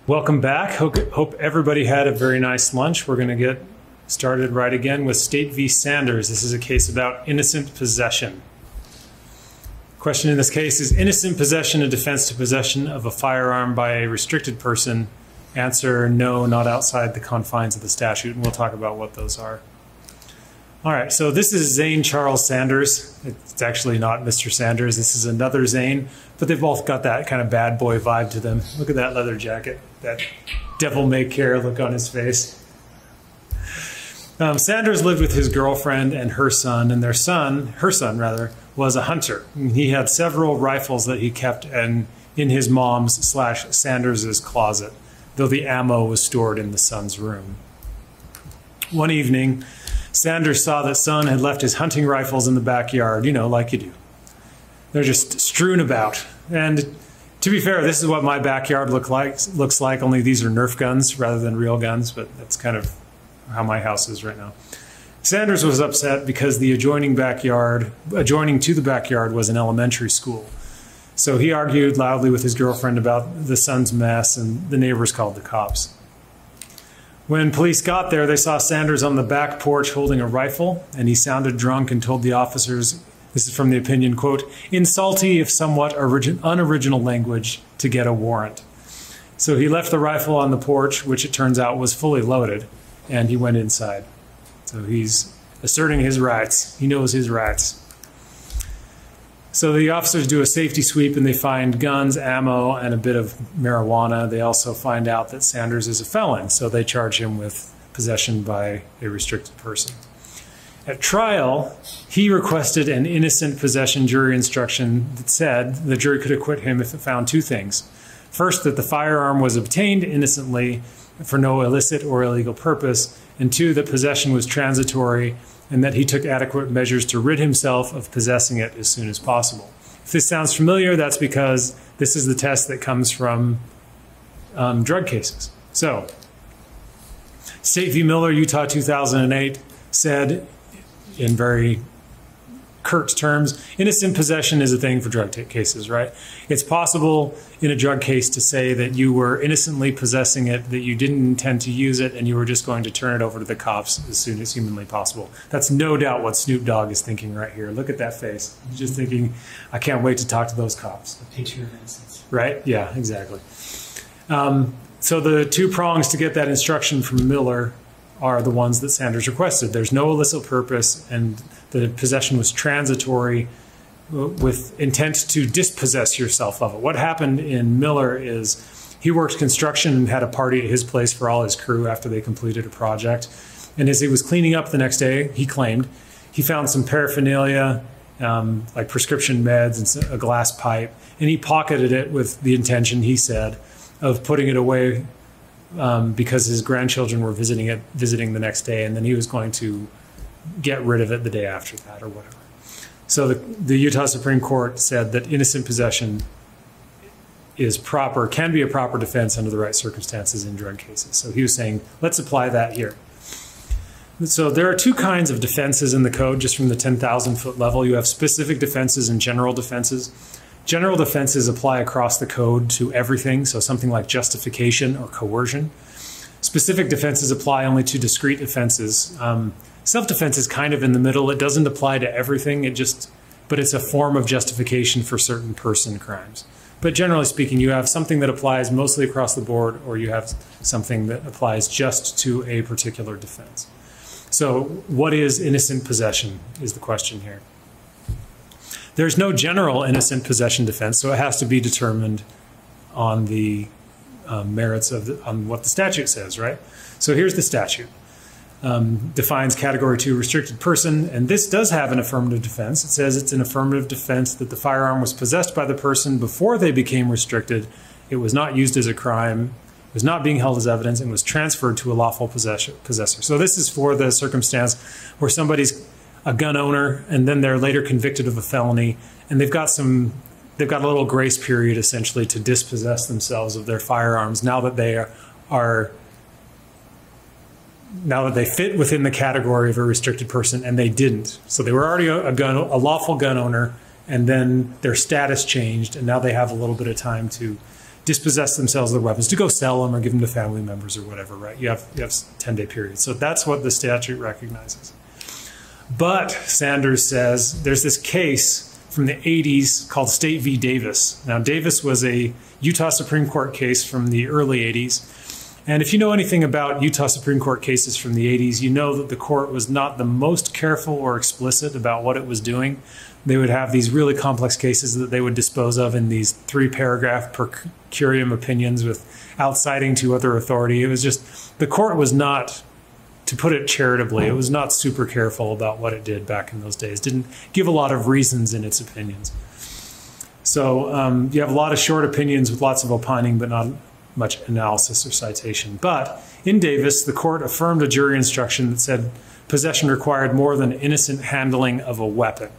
Welcome back. Hope everybody had a very nice lunch. We're going to get started right again with State v. Sanders. This is a case about innocent possession. Question in this case is innocent possession a defense to possession of a firearm by a restricted person? Answer, no, not outside the confines of the statute, and we'll talk about what those are. All right, so this is Zane Charles Sanders. It's actually not Mr. Sanders. This is another Zane, but they've both got that kind of bad boy vibe to them. Look at that leather jacket, that devil-may-care look on his face. Sanders lived with his girlfriend and her son, and her son, was a hunter. He had several rifles that he kept in his mom's/Sanders's closet, though the ammo was stored in the son's room. One evening, Sanders saw that son had left his hunting rifles in the backyard, you know, like you do. They're just strewn about. And to be fair, this is what my backyard looks like, only these are Nerf guns rather than real guns, but that's kind of how my house is right now. Sanders was upset because the adjoining to the backyard was an elementary school. So he argued loudly with his girlfriend about the son's mess, and the neighbors called the cops. When police got there, they saw Sanders on the back porch holding a rifle, and he sounded drunk and told the officers, this is from the opinion, quote, in salty if somewhat unoriginal language to get a warrant. So he left the rifle on the porch, which it turns out was fully loaded, and he went inside. So he's asserting his rights. He knows his rights. So the officers do a safety sweep and they find guns, ammo, and a bit of marijuana. They also find out that Sanders is a felon, so they charge him with possession by a restricted person. At trial, he requested an innocent possession jury instruction that said the jury could acquit him if it found two things. First, that the firearm was obtained innocently for no illicit or illegal purpose, and two, that possession was transitory and that he took adequate measures to rid himself of possessing it as soon as possible. If this sounds familiar, that's because this is the test that comes from drug cases. So, State v. Miller, Utah 2008, said in very curt terms, innocent possession is a thing for drug cases, right? It's possible in a drug case to say that you were innocently possessing it, that you didn't intend to use it, and you were just going to turn it over to the cops as soon as humanly possible. That's no doubt what Snoop Dogg is thinking right here. Look at that face. He's just thinking, I can't wait to talk to those cops. The picture of innocence. Right? Yeah, exactly. So the two prongs to get that instruction from Miller are the ones that Sanders requested. There's no illicit purpose, and the possession was transitory with intent to dispossess yourself of it. What happened in Miller is he worked construction and had a party at his place for all his crew after they completed a project. And as he was cleaning up the next day, he claimed, he found some paraphernalia, like prescription meds and a glass pipe, and he pocketed it with the intention, he said, of putting it away because his grandchildren were visiting the next day, and then he was going to get rid of it the day after that or whatever. So the Utah Supreme Court said that innocent possession is proper, can be a proper defense under the right circumstances in drug cases. So he was saying, let's apply that here. So there are two kinds of defenses in the code, just from the 10,000-foot level. You have specific defenses and general defenses. General defenses apply across the code to everything, so something like justification or coercion. Specific defenses apply only to discrete offenses. Self-defense is kind of in the middle. It doesn't apply to everything, but it's a form of justification for certain person crimes. But generally speaking, you have something that applies mostly across the board, or you have something that applies just to a particular defense. So what is innocent possession is the question here. There's no general innocent possession defense, so it has to be determined on the merits of on what the statute says, right? So here's the statute. Defines Category 2 restricted person, and this does have an affirmative defense. It says it's an affirmative defense that the firearm was possessed by the person before they became restricted. It was not used as a crime. It was not being held as evidence, and was transferred to a lawful possessor. So this is for the circumstance where somebody's a gun owner and then they're later convicted of a felony, and they've got a little grace period essentially to dispossess themselves of their firearms now that they fit within the category of a restricted person, and they didn't. So they were already a lawful gun owner, and then their status changed, and now they have a little bit of time to dispossess themselves of their weapons, to go sell them or give them to family members or whatever, right? You have 10-day periods. So that's what the statute recognizes. But Sanders says there's this case from the 80s called State v. Davis. Now, Davis was a Utah Supreme Court case from the early 80s. And if you know anything about Utah Supreme Court cases from the 80s, you know that the court was not the most careful or explicit about what it was doing. They would have these really complex cases that they would dispose of in these 3-paragraph per curiam opinions without citing to other authority. It was just, the court was not, to put it charitably, it was not super careful about what it did back in those days. Didn't give a lot of reasons in its opinions. So you have a lot of short opinions with lots of opining, but not much analysis or citation. But in Davis, the court affirmed a jury instruction that said possession required more than innocent handling of a weapon.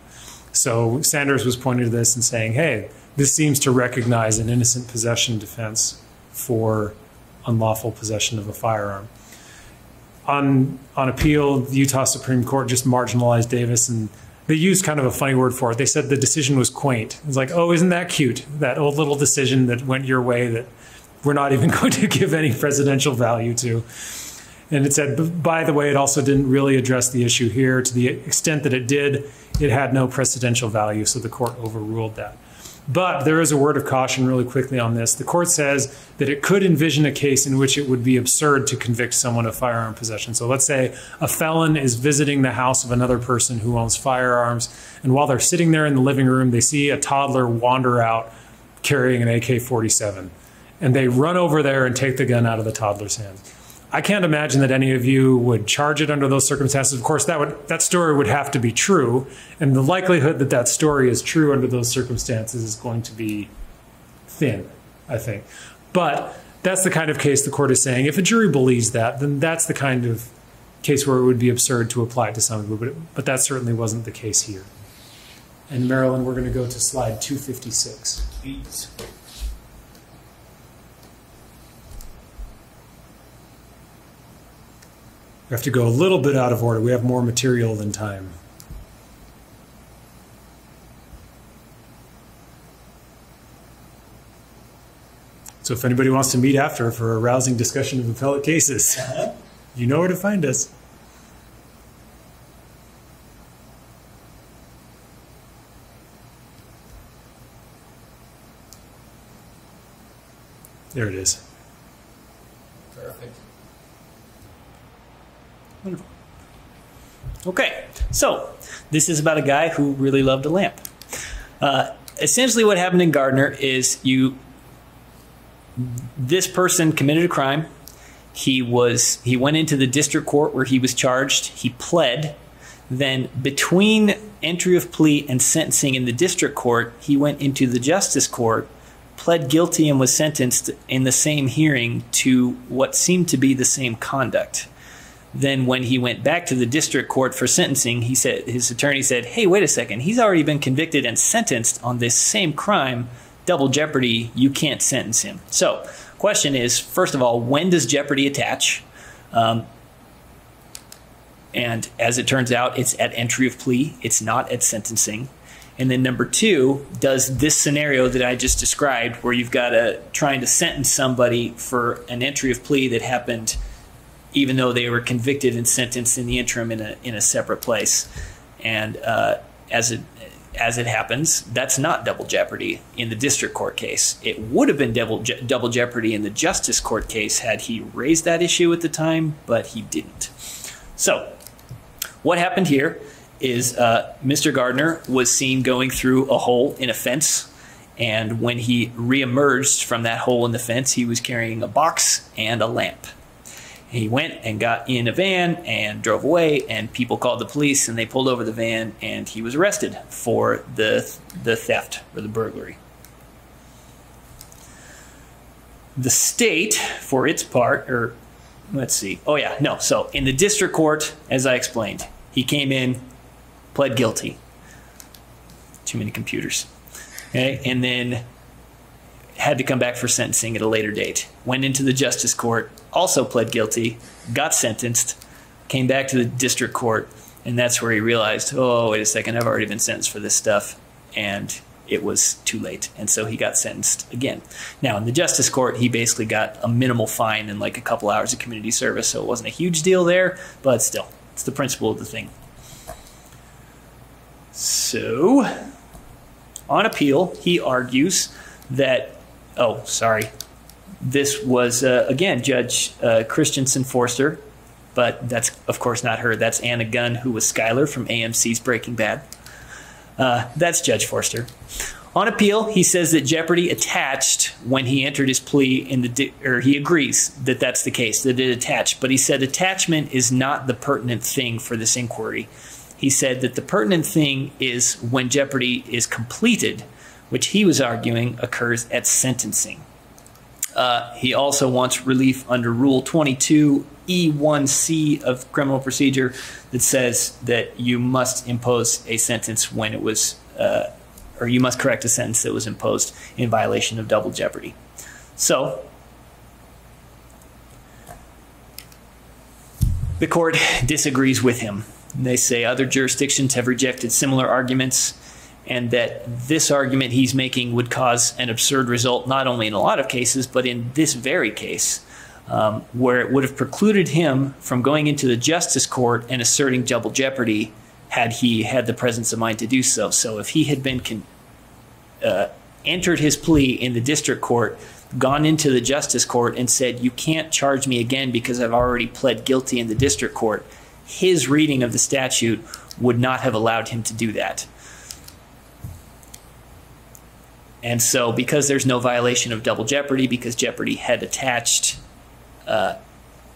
So Sanders was pointing to this and saying, hey, this seems to recognize an innocent possession defense for unlawful possession of a firearm. On appeal, the Utah Supreme Court just marginalized Davis, and they used kind of a funny word for it. They said the decision was quaint. It's like, oh, isn't that cute? That old little decision that went your way that we're not even going to give any presidential value to. And it said, by the way, it also didn't really address the issue here. To the extent that it did, it had no precedential value, so the court overruled that. But there is a word of caution really quickly on this. The court says that it could envision a case in which it would be absurd to convict someone of firearm possession. So let's say a felon is visiting the house of another person who owns firearms, and while they're sitting there in the living room, they see a toddler wander out carrying an AK-47. And they run over there and take the gun out of the toddler's hands. I can't imagine that any of you would charge it under those circumstances. Of course, that story would have to be true, and the likelihood that that story is true under those circumstances is going to be thin, I think. But that's the kind of case the court is saying, if a jury believes that, then that's the kind of case where it would be absurd to apply it to some people, but that certainly wasn't the case here. And Marilyn, we're going to go to slide 256. Please. We have to go a little bit out of order. We have more material than time. So if anybody wants to meet after for a rousing discussion of appellate cases, you know where to find us. There it is. Perfect. Wonderful. Okay, so this is about a guy who really loved a lamp. Essentially what happened in Gardner is this person committed a crime. He went into the district court where he was charged. He pled. Then between entry of plea and sentencing in the district court, he went into the justice court, pled guilty, and was sentenced in the same hearing to what seemed to be the same conduct. Then when he went back to the district court for sentencing, his attorney said, hey, wait a second, he's already been convicted and sentenced on this same crime, double jeopardy, you can't sentence him. So question is, first of all, when does jeopardy attach? And as it turns out, it's at entry of plea, it's not at sentencing. And then number two, does this scenario that I just described, where you've got trying to sentence somebody for an entry of plea that happened even though they were convicted and sentenced in the interim in a separate place. And as it happens, that's not double jeopardy in the district court case. It would have been double jeopardy in the justice court case had he raised that issue at the time, but he didn't. So what happened here is Mr. Gardner was seen going through a hole in a fence, and when he reemerged from that hole in the fence, he was carrying a box and a lamp. He went and got in a van and drove away, and people called the police, and they pulled over the van, and he was arrested for the theft or the burglary. The state, for its part, or let's see, so in the district court, as I explained, he came in, pled guilty. Too many computers. Okay, and then had to come back for sentencing at a later date. Went into the justice court, also pled guilty, got sentenced, came back to the district court, and that's where he realized, oh, wait a second, I've already been sentenced for this stuff, and it was too late. And so he got sentenced again. Now, in the justice court, he basically got a minimal fine and like a couple hours of community service. So it wasn't a huge deal there, but still, it's the principle of the thing. So, on appeal, he argues that, this was, again, Judge Christensen Forster, but that's, of course, not her. That's Anna Gunn, who was Skyler from AMC's Breaking Bad. That's Judge Forster. On appeal, he says that jeopardy attached when he entered his plea or he agrees that that's the case, that it attached. But he said attachment is not the pertinent thing for this inquiry. He said that the pertinent thing is when jeopardy is completed, which he was arguing occurs at sentencing. He also wants relief under Rule 22E1C of criminal procedure that says that you must impose a sentence when it was, or you must correct a sentence that was imposed in violation of double jeopardy. So, the court disagrees with him. They say other jurisdictions have rejected similar arguments, and that this argument he's making would cause an absurd result, not only in a lot of cases, but in this very case, where it would have precluded him from going into the justice court and asserting double jeopardy had he had the presence of mind to do so. So if he had been entered his plea in the district court, gone into the justice court and said, you can't charge me again because I've already pled guilty in the district court, his reading of the statute would not have allowed him to do that. And so because there's no violation of double jeopardy, because jeopardy had attached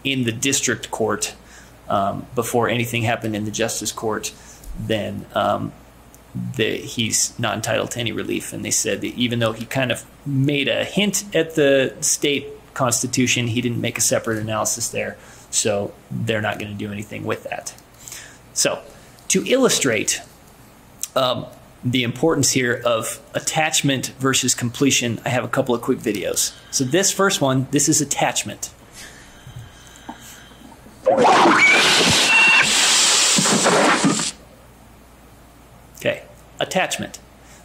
in the district court before anything happened in the justice court, then he's not entitled to any relief. And they said that even though he kind of made a hint at the state constitution, he didn't make a separate analysis there. So they're not going to do anything with that. So to illustrate the importance here of attachment versus completion, I have a couple of quick videos. So this first one, this is attachment. Okay, attachment.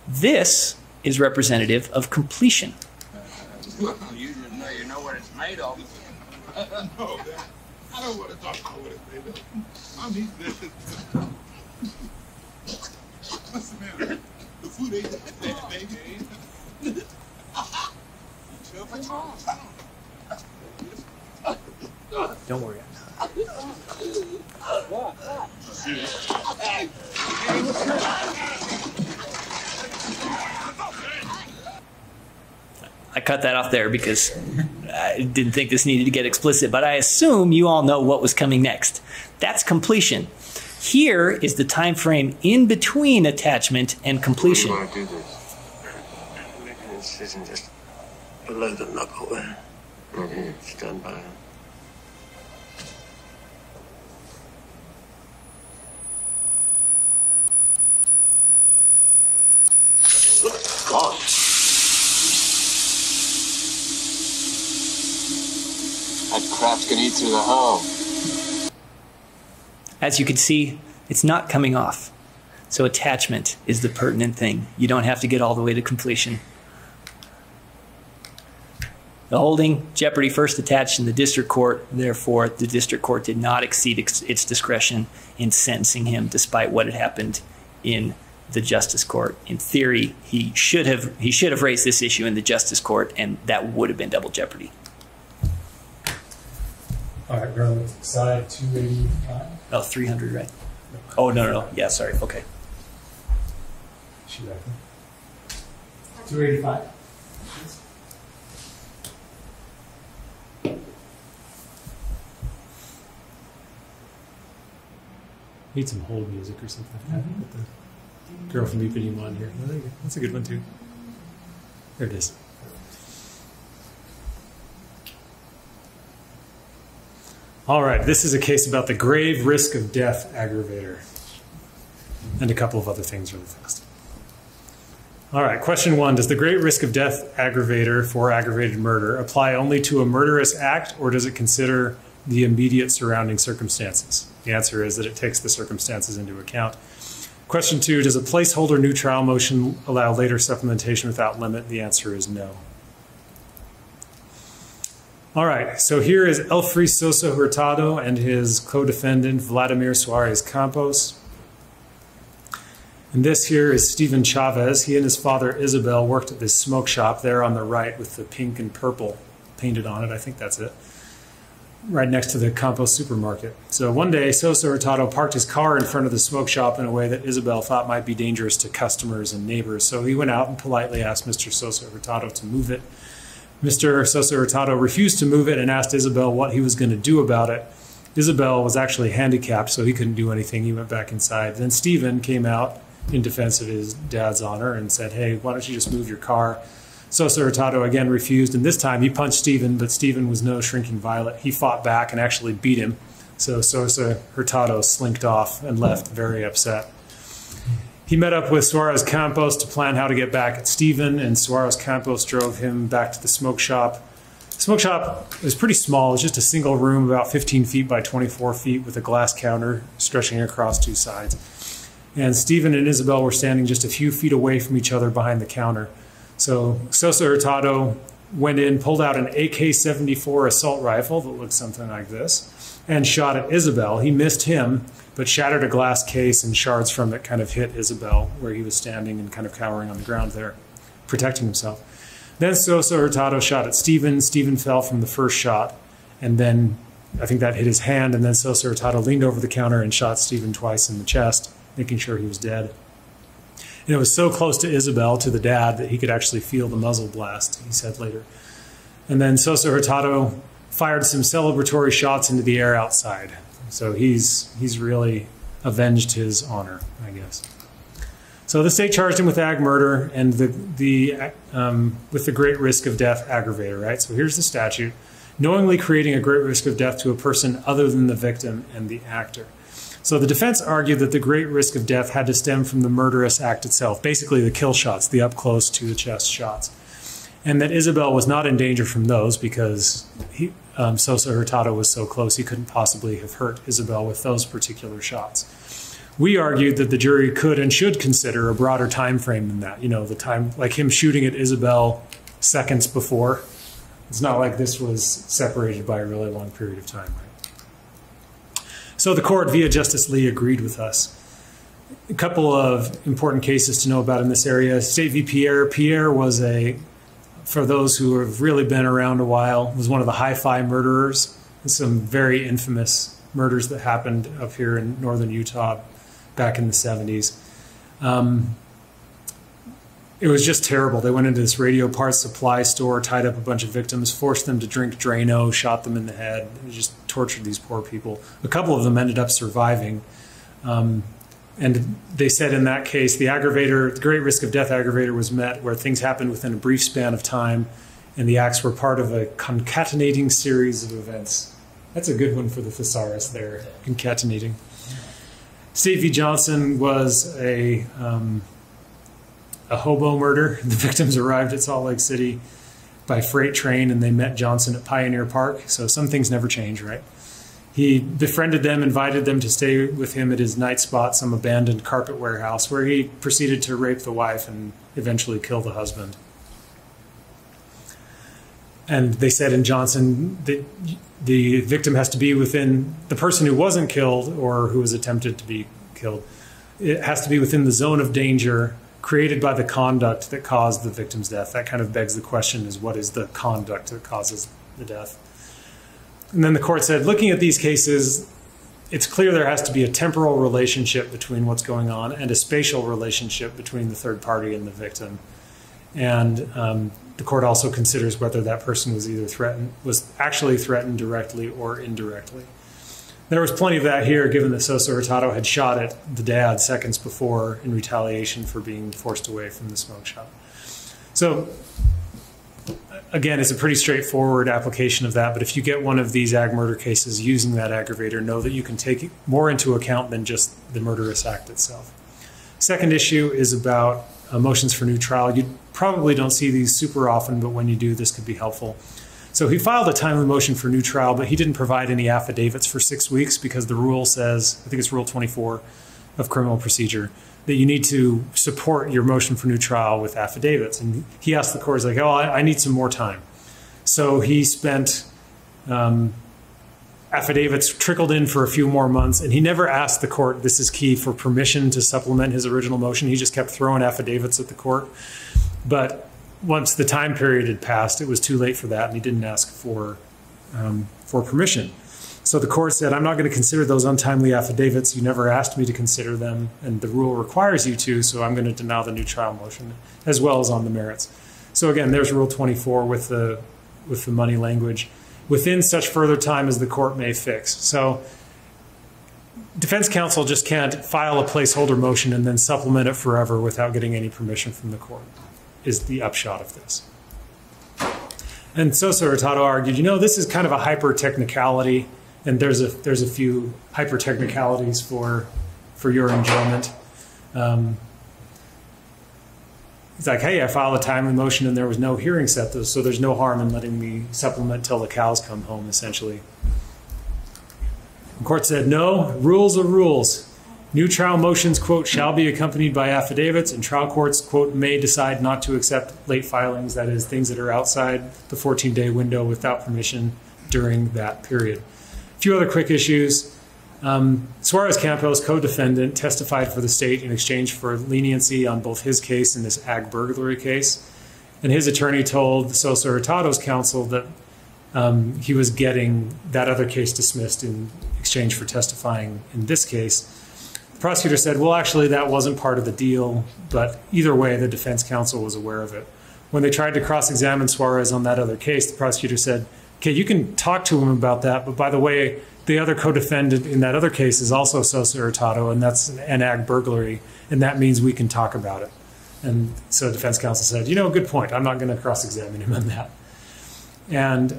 This is representative of completion. You know what it's made of. No, I don't want to talk about what it's made of. I'm eating this. What's the matter? The food ain't that bad, baby. Don't worry. I cut that off there because I didn't think this needed to get explicit, but I assume you all know what was coming next. That's completion. Here is the time frame in between attachment and completion. You want to do this? Making a decision just below the knuckle there. It's done by him. God. That crap's gonna eat through the hole. As you can see, it's not coming off. So attachment is the pertinent thing. You don't have to get all the way to completion. The holding, jeopardy first attached in the district court. Therefore, the district court did not exceed its discretion in sentencing him despite what had happened in the justice court. In theory, he should have raised this issue in the justice court, and that would have been double jeopardy. All right, we're on the side 285. Oh, 300, right? Oh, no. Yeah, sorry. Okay. Shoot, I think. 285. Need some hold music or something like that. Put the girl from EPD on here. Oh, there you go. That's a good one too. There it is. All right, this is a case about the grave risk of death aggravator and a couple of other things really fast. All right, question 1. Does the great risk of death aggravator for aggravated murder apply only to a murderous act, or does it consider the immediate surrounding circumstances? The answer is that it takes the circumstances into account. Question 2, does a placeholder new trial motion allow later supplementation without limit? The answer is no. All right, so here is Elfrey Sosa Hurtado and his co-defendant Vladimir Suarez Campos. And this here is Steven Chavez. He and his father Isabel worked at this smoke shop there on the right with the pink and purple painted on it. I think that's it. Right next to the Campos supermarket. So one day, Sosa Hurtado parked his car in front of the smoke shop in a way that Isabel thought might be dangerous to customers and neighbors. So he went out and politely asked Mr. Sosa Hurtado to move it. Mr. Sosa Hurtado refused to move it and asked Isabel what he was going to do about it. Isabel was actually handicapped, so he couldn't do anything. He went back inside. Then Stephen came out in defense of his dad's honor and said, hey, why don't you just move your car? Sosa Hurtado again refused, and this time he punched Stephen, but Stephen was no shrinking violet. He fought back and actually beat him. So Sosa Hurtado slinked off and left very upset. He met up with Suarez Campos to plan how to get back at Stephen, and Suarez Campos drove him back to the smoke shop. The smoke shop was pretty small. It was just a single room about 15 feet by 24 feet with a glass counter stretching across two sides. And Stephen and Isabel were standing just a few feet away from each other behind the counter. So Sosa Hurtado went in, pulled out an AK-74 assault rifle that looked something like this, and shot at Isabel. He missed him, but shattered a glass case, and shards from it kind of hit Isabel where he was standing and kind of cowering on the ground there, protecting himself. Then Sosa Hurtado shot at Stephen. Stephen fell from the first shot, and then I think that hit his hand, and then Sosa Hurtado leaned over the counter and shot Stephen twice in the chest, making sure he was dead. And it was so close to Isabel, to the dad, that he could actually feel the muzzle blast, he said later. And then Sosa Hurtado fired some celebratory shots into the air outside. So he's really avenged his honor, I guess. So the state charged him with ag murder and with the great risk of death aggravator, right? So here's the statute. Knowingly creating a great risk of death to a person other than the victim and the actor. So the defense argued that the great risk of death had to stem from the murderous act itself, basically the kill shots, the up close to the chest shots, and that Isabel was not in danger from those because Sosa Hurtado was so close he couldn't possibly have hurt Isabel with those particular shots. We argued that the jury could and should consider a broader time frame than that. You know, the time, like him shooting at Isabel seconds before. It's not like this was separated by a really long period of time, right? So the court, via Justice Lee, agreed with us. A couple of important cases to know about in this area. State v. Pierre. Pierre was for those who have really been around a while, was one of the hi-fi murderers. Some very infamous murders that happened up here in northern Utah back in the 70s. It was just terrible. They went into this radio parts supply store, tied up a bunch of victims, forced them to drink Drano, shot them in the head, and just tortured these poor people. A couple of them ended up surviving. And they said in that case, the aggravator, the great risk of death aggravator was met where things happened within a brief span of time and the acts were part of a concatenating series of events. That's a good one for the thesaurus there, concatenating. State v. Johnson was a hobo murder. The victims arrived at Salt Lake City by freight train and they met Johnson at Pioneer Park. So some things never change, right? He befriended them, invited them to stay with him at his night spot, some abandoned carpet warehouse, where he proceeded to rape the wife and eventually kill the husband. And they said in Johnson that the victim has to be within, the person who wasn't killed or who was attempted to be killed, it has to be within the zone of danger created by the conduct that caused the victim's death. That kind of begs the question is, what is the conduct that causes the death? And then the court said, looking at these cases, it's clear there has to be a temporal relationship between what's going on and a spatial relationship between the third party and the victim. And the court also considers whether that person was actually threatened directly or indirectly. There was plenty of that here, given that Sosa Hurtado had shot at the dad seconds before in retaliation for being forced away from the smoke shop. So again, it's a pretty straightforward application of that, but if you get one of these ag murder cases using that aggravator, know that you can take more into account than just the murderous act itself. Second issue is about motions for new trial. You probably don't see these super often, but when you do, this could be helpful. So he filed a timely motion for new trial, but he didn't provide any affidavits for 6 weeks because the rule says, I think it's Rule 24 of criminal procedure, that you need to support your motion for new trial with affidavits. And he asked the court, he's like, oh, I need some more time. So he spent, affidavits trickled in for a few more months, and he never asked the court, this is key, for permission to supplement his original motion. He just kept throwing affidavits at the court. But once the time period had passed, it was too late for that, and he didn't ask for permission. So the court said, I'm not going to consider those untimely affidavits. You never asked me to consider them, and the rule requires you to, so I'm going to deny the new trial motion, as well as on the merits. So again, there's Rule 24 with the money language. Within such further time as the court may fix. So defense counsel just can't file a placeholder motion and then supplement it forever without getting any permission from the court, is the upshot of this. And Sosa Hurtado argued, this is kind of a hyper-technicality, and there's a few hyper-technicalities for your enjoyment. It's like, hey, I filed a timely motion and there was no hearing set, so there's no harm in letting me supplement till the cows come home, essentially. The court said, no, rules are rules. New trial motions, quote, shall be accompanied by affidavits, and trial courts, quote, may decide not to accept late filings, that is, things that are outside the 14-day window without permission during that period. A few other quick issues. Suarez Campos, co-defendant, testified for the state in exchange for leniency on both his case and this ag burglary case. And his attorney told Sosa Hurtado's counsel that he was getting that other case dismissed in exchange for testifying in this case. The prosecutor said, well, actually, that wasn't part of the deal, but either way, the defense counsel was aware of it. When they tried to cross-examine Suarez on that other case, the prosecutor said, okay, you can talk to him about that, but by the way, the other co-defendant in that other case is also Sosa Hurtado, and that's an ag burglary, and that means we can talk about it. And so defense counsel said, good point. I'm not going to cross-examine him on that. And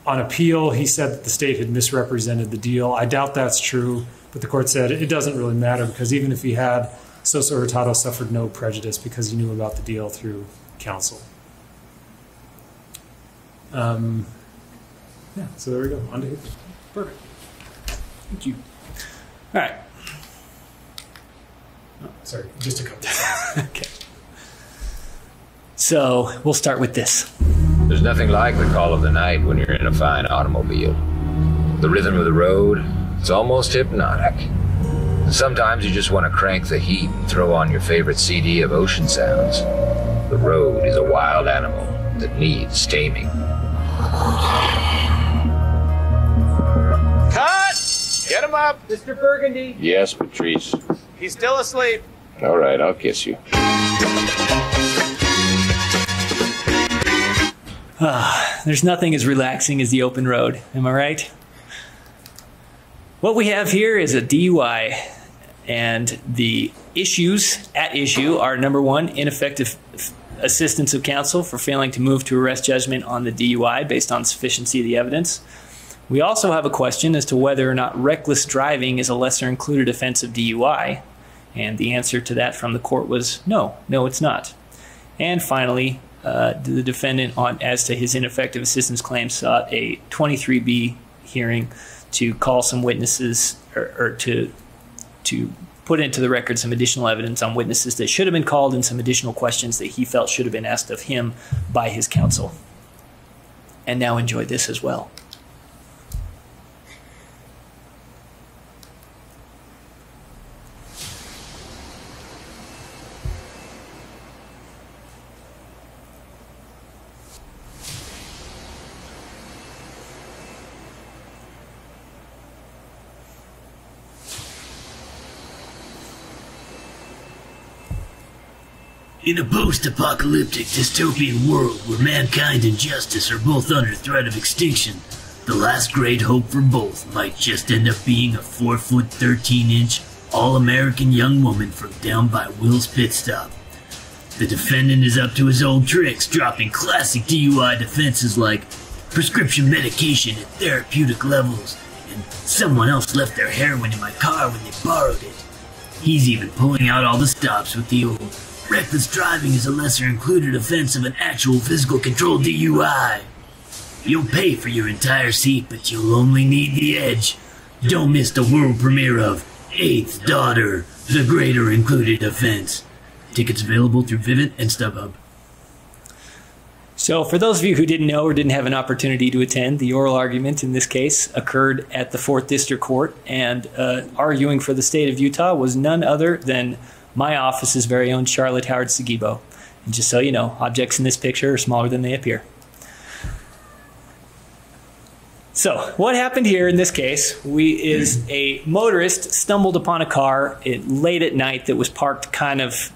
on appeal, he said that the state had misrepresented the deal. I doubt that's true, but the court said it doesn't really matter because even if he had, Sosa Hurtado suffered no prejudice because he knew about the deal through counsel. Yeah, so there we go. On to Hooper. Perfect. Thank you. All right. Oh, sorry, just a couple of seconds. Okay. So we'll start with this. There's nothing like the call of the night when you're in a fine automobile. The rhythm of the road, it's almost hypnotic. Sometimes you just want to crank the heat and throw on your favorite CD of ocean sounds. The road is a wild animal that needs taming. Cut! Get him up! Mr. Burgundy, Yes, Patrice. He's still asleep. All right, I'll kiss you. There's nothing as relaxing as the open road. Am I right? What we have here is a DUI, and the issues at issue are, number one, ineffective assistance of counsel for failing to move to arrest judgment on the DUI based on sufficiency of the evidence. We also have a question as to whether or not reckless driving is a lesser included offense of DUI, and the answer to that from the court was no, it's not. And finally, the defendant, as to his ineffective assistance claim, sought a 23B hearing to call some witnesses or to put into the record some additional evidence on witnesses that should have been called and some additional questions that he felt should have been asked of him by his counsel. And now enjoy this as well. In a post-apocalyptic dystopian world where mankind and justice are both under threat of extinction, the last great hope for both might just end up being a 4-foot 13-inch all-American young woman from down by Will's Pit Stop. The defendant is up to his old tricks, dropping classic DUI defenses like prescription medication at therapeutic levels and someone else left their heroin in my car when they borrowed it. He's even pulling out all the stops with the old reckless driving is a lesser included offense of an actual physical control DUI. You'll pay for your entire seat, but you'll only need the edge. Don't miss the world premiere of eighth daughter, the greater included offense. Tickets available through Vivint and StubHub. So for those of you who didn't know or didn't have an opportunity to attend, the oral argument in this case occurred at the 4th District Court, and arguing for the state of Utah was none other than my office's very own Charlotte Howard Segibo. And just so you know, objects in this picture are smaller than they appear. So what happened here in this case is a motorist stumbled upon a car late at night that was parked kind of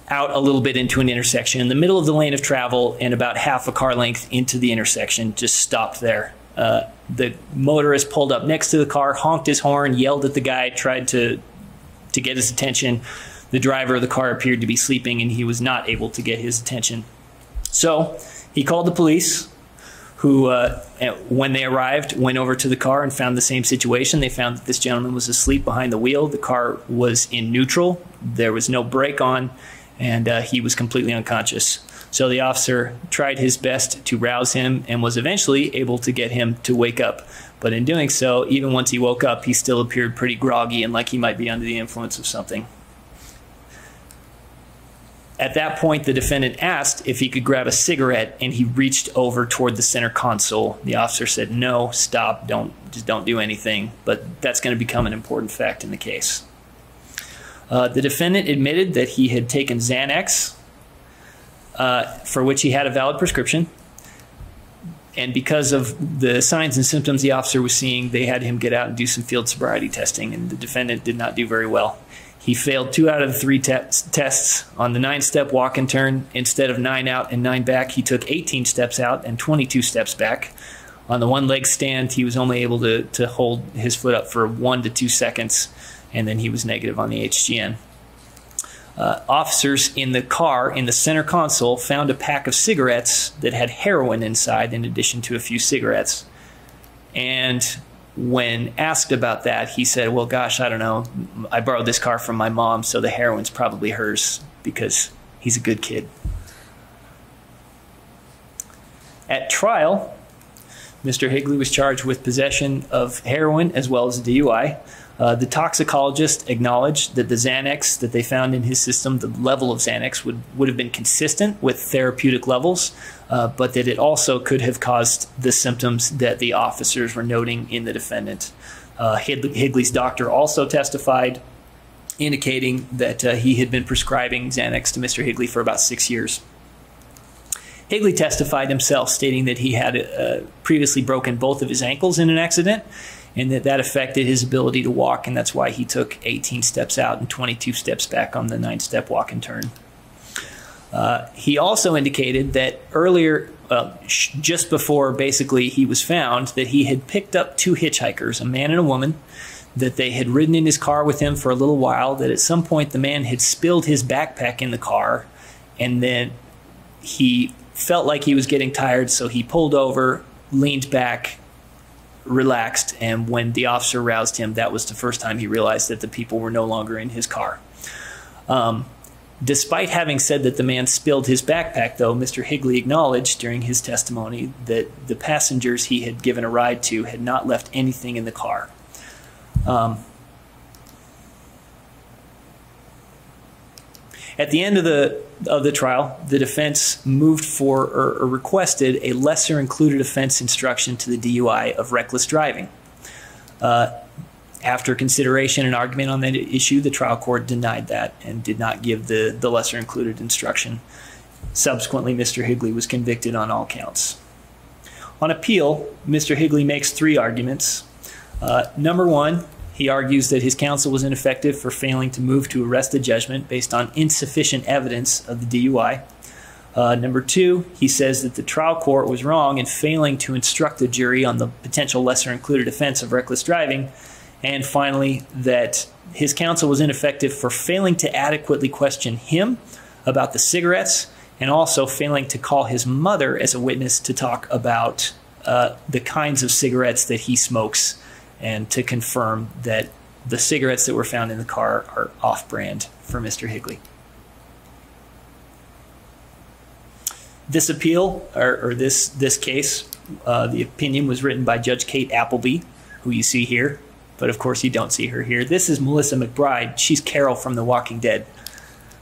out a little bit into an intersection in the middle of the lane of travel and about half a car length into the intersection, just stopped there. The motorist pulled up next to the car, honked his horn, yelled at the guy, tried to get his attention. The driver of the car appeared to be sleeping and he was not able to get his attention. So he called the police, who, when they arrived, went over to the car and found the same situation. They found that this gentleman was asleep behind the wheel. The car was in neutral. There was no brake on, and he was completely unconscious. So the officer tried his best to rouse him and was eventually able to get him to wake up. But in doing so, even once he woke up, he still appeared pretty groggy and like he might be under the influence of something. At that point, the defendant asked if he could grab a cigarette, and he reached over toward the center console. The officer said, "No, stop, just don't do anything." But that's going to become an important fact in the case. The defendant admitted that he had taken Xanax, for which he had a valid prescription. And because of the signs and symptoms the officer was seeing, they had him get out and do some field sobriety testing, and the defendant did not do very well. He failed 2 out of the 3 tests. On the 9-step walk and turn, instead of 9 out and 9 back, he took 18 steps out and 22 steps back. On the 1-leg stand, he was only able to hold his foot up for 1 to 2 seconds, and then he was negative on the HGN. Officers in the car, in the center console, found a pack of cigarettes that had heroin inside in addition to a few cigarettes. And when asked about that, he said, "Well, gosh, I don't know. I borrowed this car from my mom, so the heroin's probably hers because he's a good kid." At trial, Mr. Higley was charged with possession of heroin as well as a DUI. The toxicologist acknowledged that the Xanax that they found in his system, the level of Xanax, would have been consistent with therapeutic levels, but that it also could have caused the symptoms that the officers were noting in the defendant. Higley's doctor also testified, indicating that he had been prescribing Xanax to Mr. Higley for about 6 years. Higley testified himself, stating that he had previously broken both of his ankles in an accident, and that affected his ability to walk, and that's why he took 18 steps out and 22 steps back on the 9-step walk and turn. He also indicated that earlier, just before basically he was found, that he had picked up 2 hitchhikers, a man and a woman, that they had ridden in his car with him for a little while, that at some point the man had spilled his backpack in the car, and then he felt like he was getting tired, so he pulled over, leaned back, relaxed, and when the officer roused him, that was the first time he realized that the people were no longer in his car. Despite having said that the man spilled his backpack, though, Mr. Higley acknowledged during his testimony that the passengers he had given a ride to had not left anything in the car. At the end of the trial, the defense moved for or requested a lesser included offense instruction to the DUI of reckless driving. After consideration and argument on that issue, the trial court denied that and did not give the lesser included instruction. Subsequently, Mr. Higley was convicted on all counts. On appeal, Mr. Higley makes 3 arguments. Number 1, he argues that his counsel was ineffective for failing to move to arrest the judgment based on insufficient evidence of the DUI. Number 2, he says that the trial court was wrong in failing to instruct the jury on the potential lesser included offense of reckless driving. And finally, that his counsel was ineffective for failing to adequately question him about the cigarettes, and also failing to call his mother as a witness to talk about the kinds of cigarettes that he smokes, and to confirm that the cigarettes that were found in the car are off-brand for Mr. Higley. This appeal, or this case, the opinion was written by Judge Kate Appleby, who you see here. but of course you don't see her here. This is Melissa McBride. She's Carol from The Walking Dead.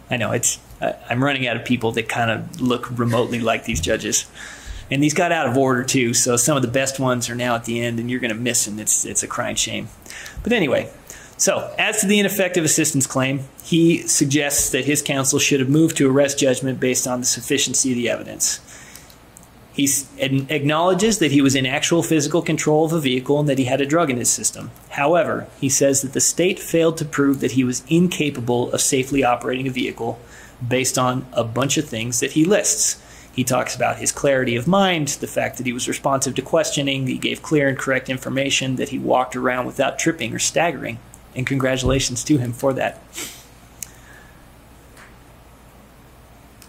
I know, I'm running out of people that kind of look remotely like these judges. And these got out of order too, so some of the best ones are now at the end, and you're going to miss them. It's a crying shame. But anyway, so as to the ineffective assistance claim, he suggests that his counsel should have moved to arrest judgment based on the sufficiency of the evidence. He acknowledges that he was in actual physical control of a vehicle and that he had a drug in his system. However, he says that the state failed to prove that he was incapable of safely operating a vehicle based on a bunch of things that he lists. He talks about his clarity of mind, the fact that he was responsive to questioning, that he gave clear and correct information, that he walked around without tripping or staggering. And congratulations to him for that.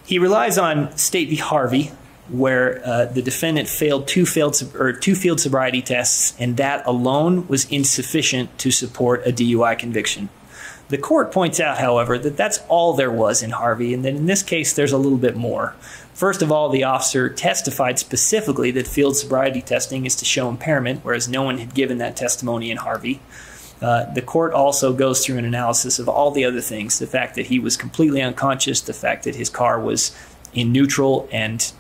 He relies on State v. Harvey, where the defendant failed two field sobriety tests, and that alone was insufficient to support a DUI conviction. The court points out, however, that that's all there was in Harvey, and that in this case there's a little bit more. First of all, the officer testified specifically that field sobriety testing is to show impairment, whereas no one had given that testimony in Harvey. The court also goes through an analysis of all the other things, the fact that he was completely unconscious, the fact that his car was in neutral and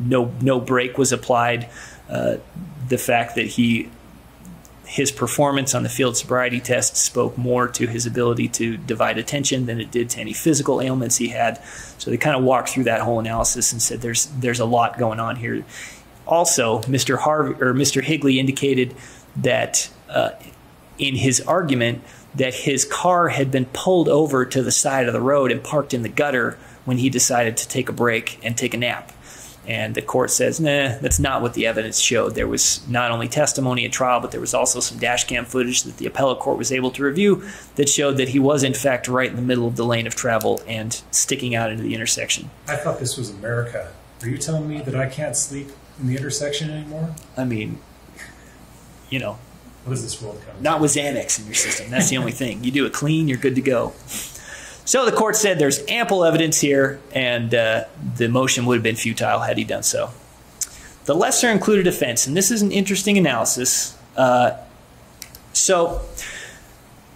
no brake was applied, the fact that his performance on the field sobriety test spoke more to his ability to divide attention than it did to any physical ailments he had. So they kind of walked through that whole analysis and said there's a lot going on here. Also, Mr. Higley indicated that in his argument that his car had been pulled over to the side of the road and parked in the gutter when he decided to take a break and take a nap. And the court says, nah, that's not what the evidence showed. There was not only testimony at trial, but there was also some dash cam footage that the appellate court was able to review that showed that he was, in fact, right in the middle of the lane of travel and sticking out into the intersection. I thought this was America. Are you telling me that I can't sleep in the intersection anymore? I mean, you know. What does this world come to? Not with Xanax in your system. That's the only thing. You do it clean, you're good to go. So the court said there's ample evidence here, and the motion would have been futile had he done so. The lesser included offense, and this is an interesting analysis. So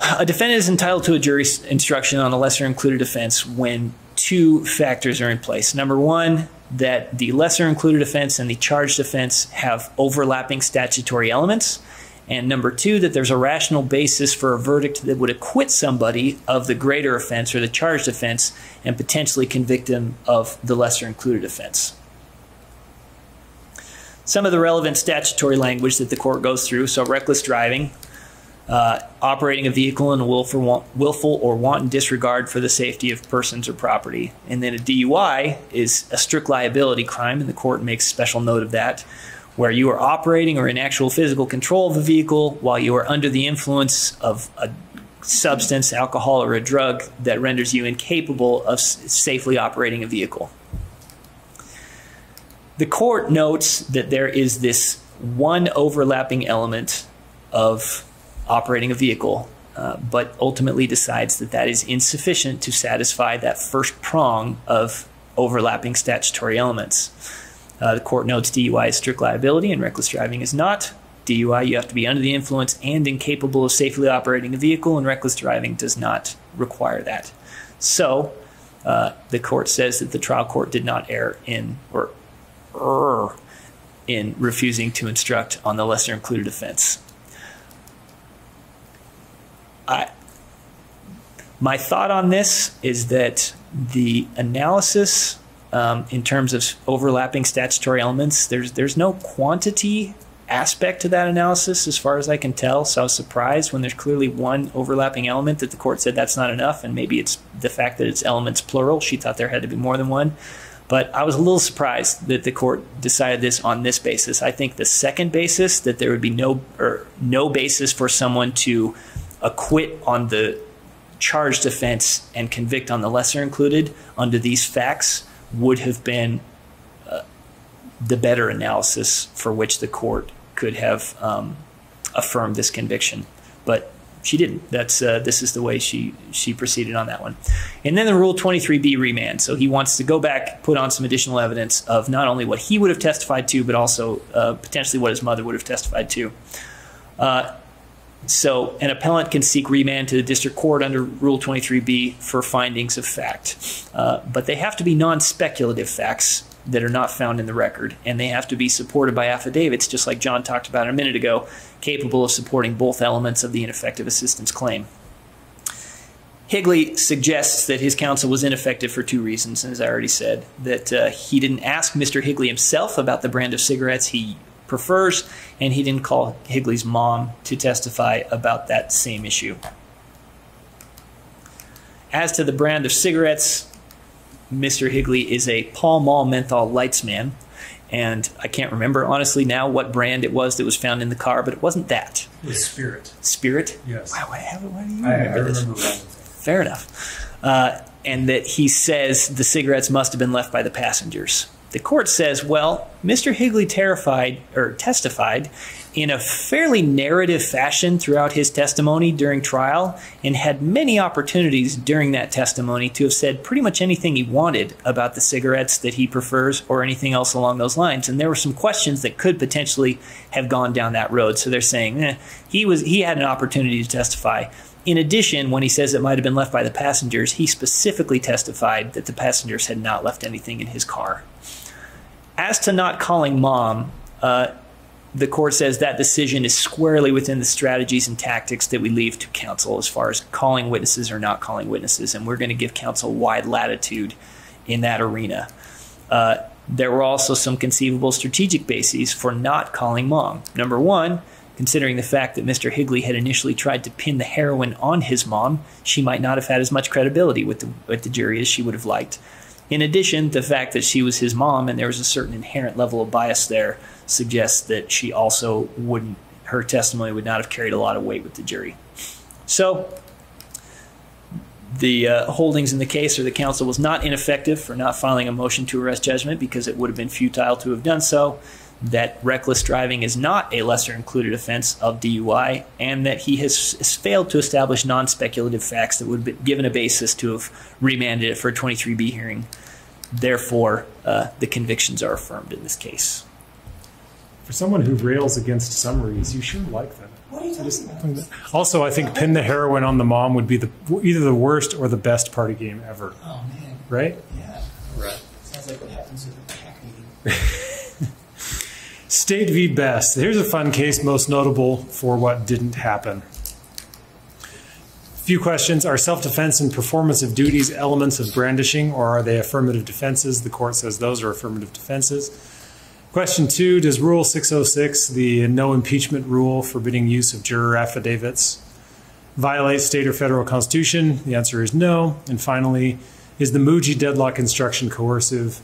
a defendant is entitled to a jury instruction on a lesser included offense when two factors are in place. Number one, that the lesser included offense and the charged offense have overlapping statutory elements. And number two, that there's a rational basis for a verdict that would acquit somebody of the greater offense or the charged offense and potentially convict them of the lesser included offense. Some of the relevant statutory language that the court goes through, so reckless driving, operating a vehicle in a willful or wanton disregard for the safety of persons or property. And then a DUI is a strict liability crime, and the court makes special note of that, where you are operating or in actual physical control of a vehicle while you are under the influence of a substance, alcohol, or a drug that renders you incapable of safely operating a vehicle. The court notes that there is this one overlapping element of operating a vehicle, but ultimately decides that that is insufficient to satisfy that first prong of overlapping statutory elements. The court notes DUI is strict liability and reckless driving is not. DUI, you have to be under the influence and incapable of safely operating a vehicle, and reckless driving does not require that. So the court says that the trial court did not err in refusing to instruct on the lesser included offense. My thought on this is that the analysis in terms of overlapping statutory elements, there's no quantity aspect to that analysis as far as I can tell. So I was surprised when there's clearly one overlapping element that the court said that's not enough, and maybe it's the fact that it's elements plural. She thought there had to be more than one. But I was a little surprised that the court decided this on this basis. I think the second basis, that there would be no basis for someone to acquit on the charged offense and convict on the lesser included under these facts, would have been the better analysis for which the court could have affirmed this conviction. But she didn't. This is the way she proceeded on that one. And then the Rule 23B remand. So he wants to go back, put on some additional evidence of not only what he would have testified to, but also potentially what his mother would have testified to. So an appellant can seek remand to the district court under Rule 23B for findings of fact. But they have to be non-speculative facts that are not found in the record, and they have to be supported by affidavits, just like John talked about a minute ago, capable of supporting both elements of the ineffective assistance claim. Higley suggests that his counsel was ineffective for 2 reasons, as I already said, that he didn't ask Mr. Higley himself about the brand of cigarettes he prefers, and he didn't call Higley's mom to testify about that same issue. As to the brand of cigarettes, Mr. Higley is a Pall Mall menthol lights man, and I can't remember honestly now what brand it was that was found in the car, but it wasn't that. It was Spirit. Spirit? Yes. Wow, why do you I remember this? remember that. Fair enough. And that he says the cigarettes must have been left by the passengers. The court says, well, Mr. Higley testified in a fairly narrative fashion throughout his testimony during trial, and had many opportunities during that testimony to have said pretty much anything he wanted about the cigarettes that he prefers or anything else along those lines. And there were some questions that could potentially have gone down that road. So they're saying he had an opportunity to testify. In addition, when he says it might have been left by the passengers, he specifically testified that the passengers had not left anything in his car. As to not calling mom, the court says that decision is squarely within the strategies and tactics that we leave to counsel as far as calling witnesses or not calling witnesses, and we're going to give counsel wide latitude in that arena. There were also some conceivable strategic bases for not calling mom. Number one, considering the fact that Mr. Higley had initially tried to pin the heroin on his mom, she might not have had as much credibility with the jury as she would have liked. In addition, the fact that she was his mom and there was a certain inherent level of bias there suggests that she also her testimony would not have carried a lot of weight with the jury. So the holdings in the case are the counsel was not ineffective for not filing a motion to arrest judgment because it would have been futile to have done so, that reckless driving is not a lesser included offense of DUI, and that he has failed to establish non-speculative facts that would have given a basis to have remanded it for a 23B hearing. Therefore, the convictions are affirmed in this case. For someone who rails against summaries, you sure like them. What are you talking about? Also, I think pin the heroin on the mom would be either the worst or the best party game ever. Oh, man. Right? Yeah. Right. Sounds like what happens at a pack meeting. State v. Best. Here's a fun case most notable for what didn't happen. Few questions. Are self-defense and performance of duties elements of brandishing, or are they affirmative defenses? The court says those are affirmative defenses. Question 2, does Rule 606, the no impeachment rule forbidding use of juror affidavits, violate state or federal constitution? The answer is no. And finally, is the Muji deadlock instruction coercive?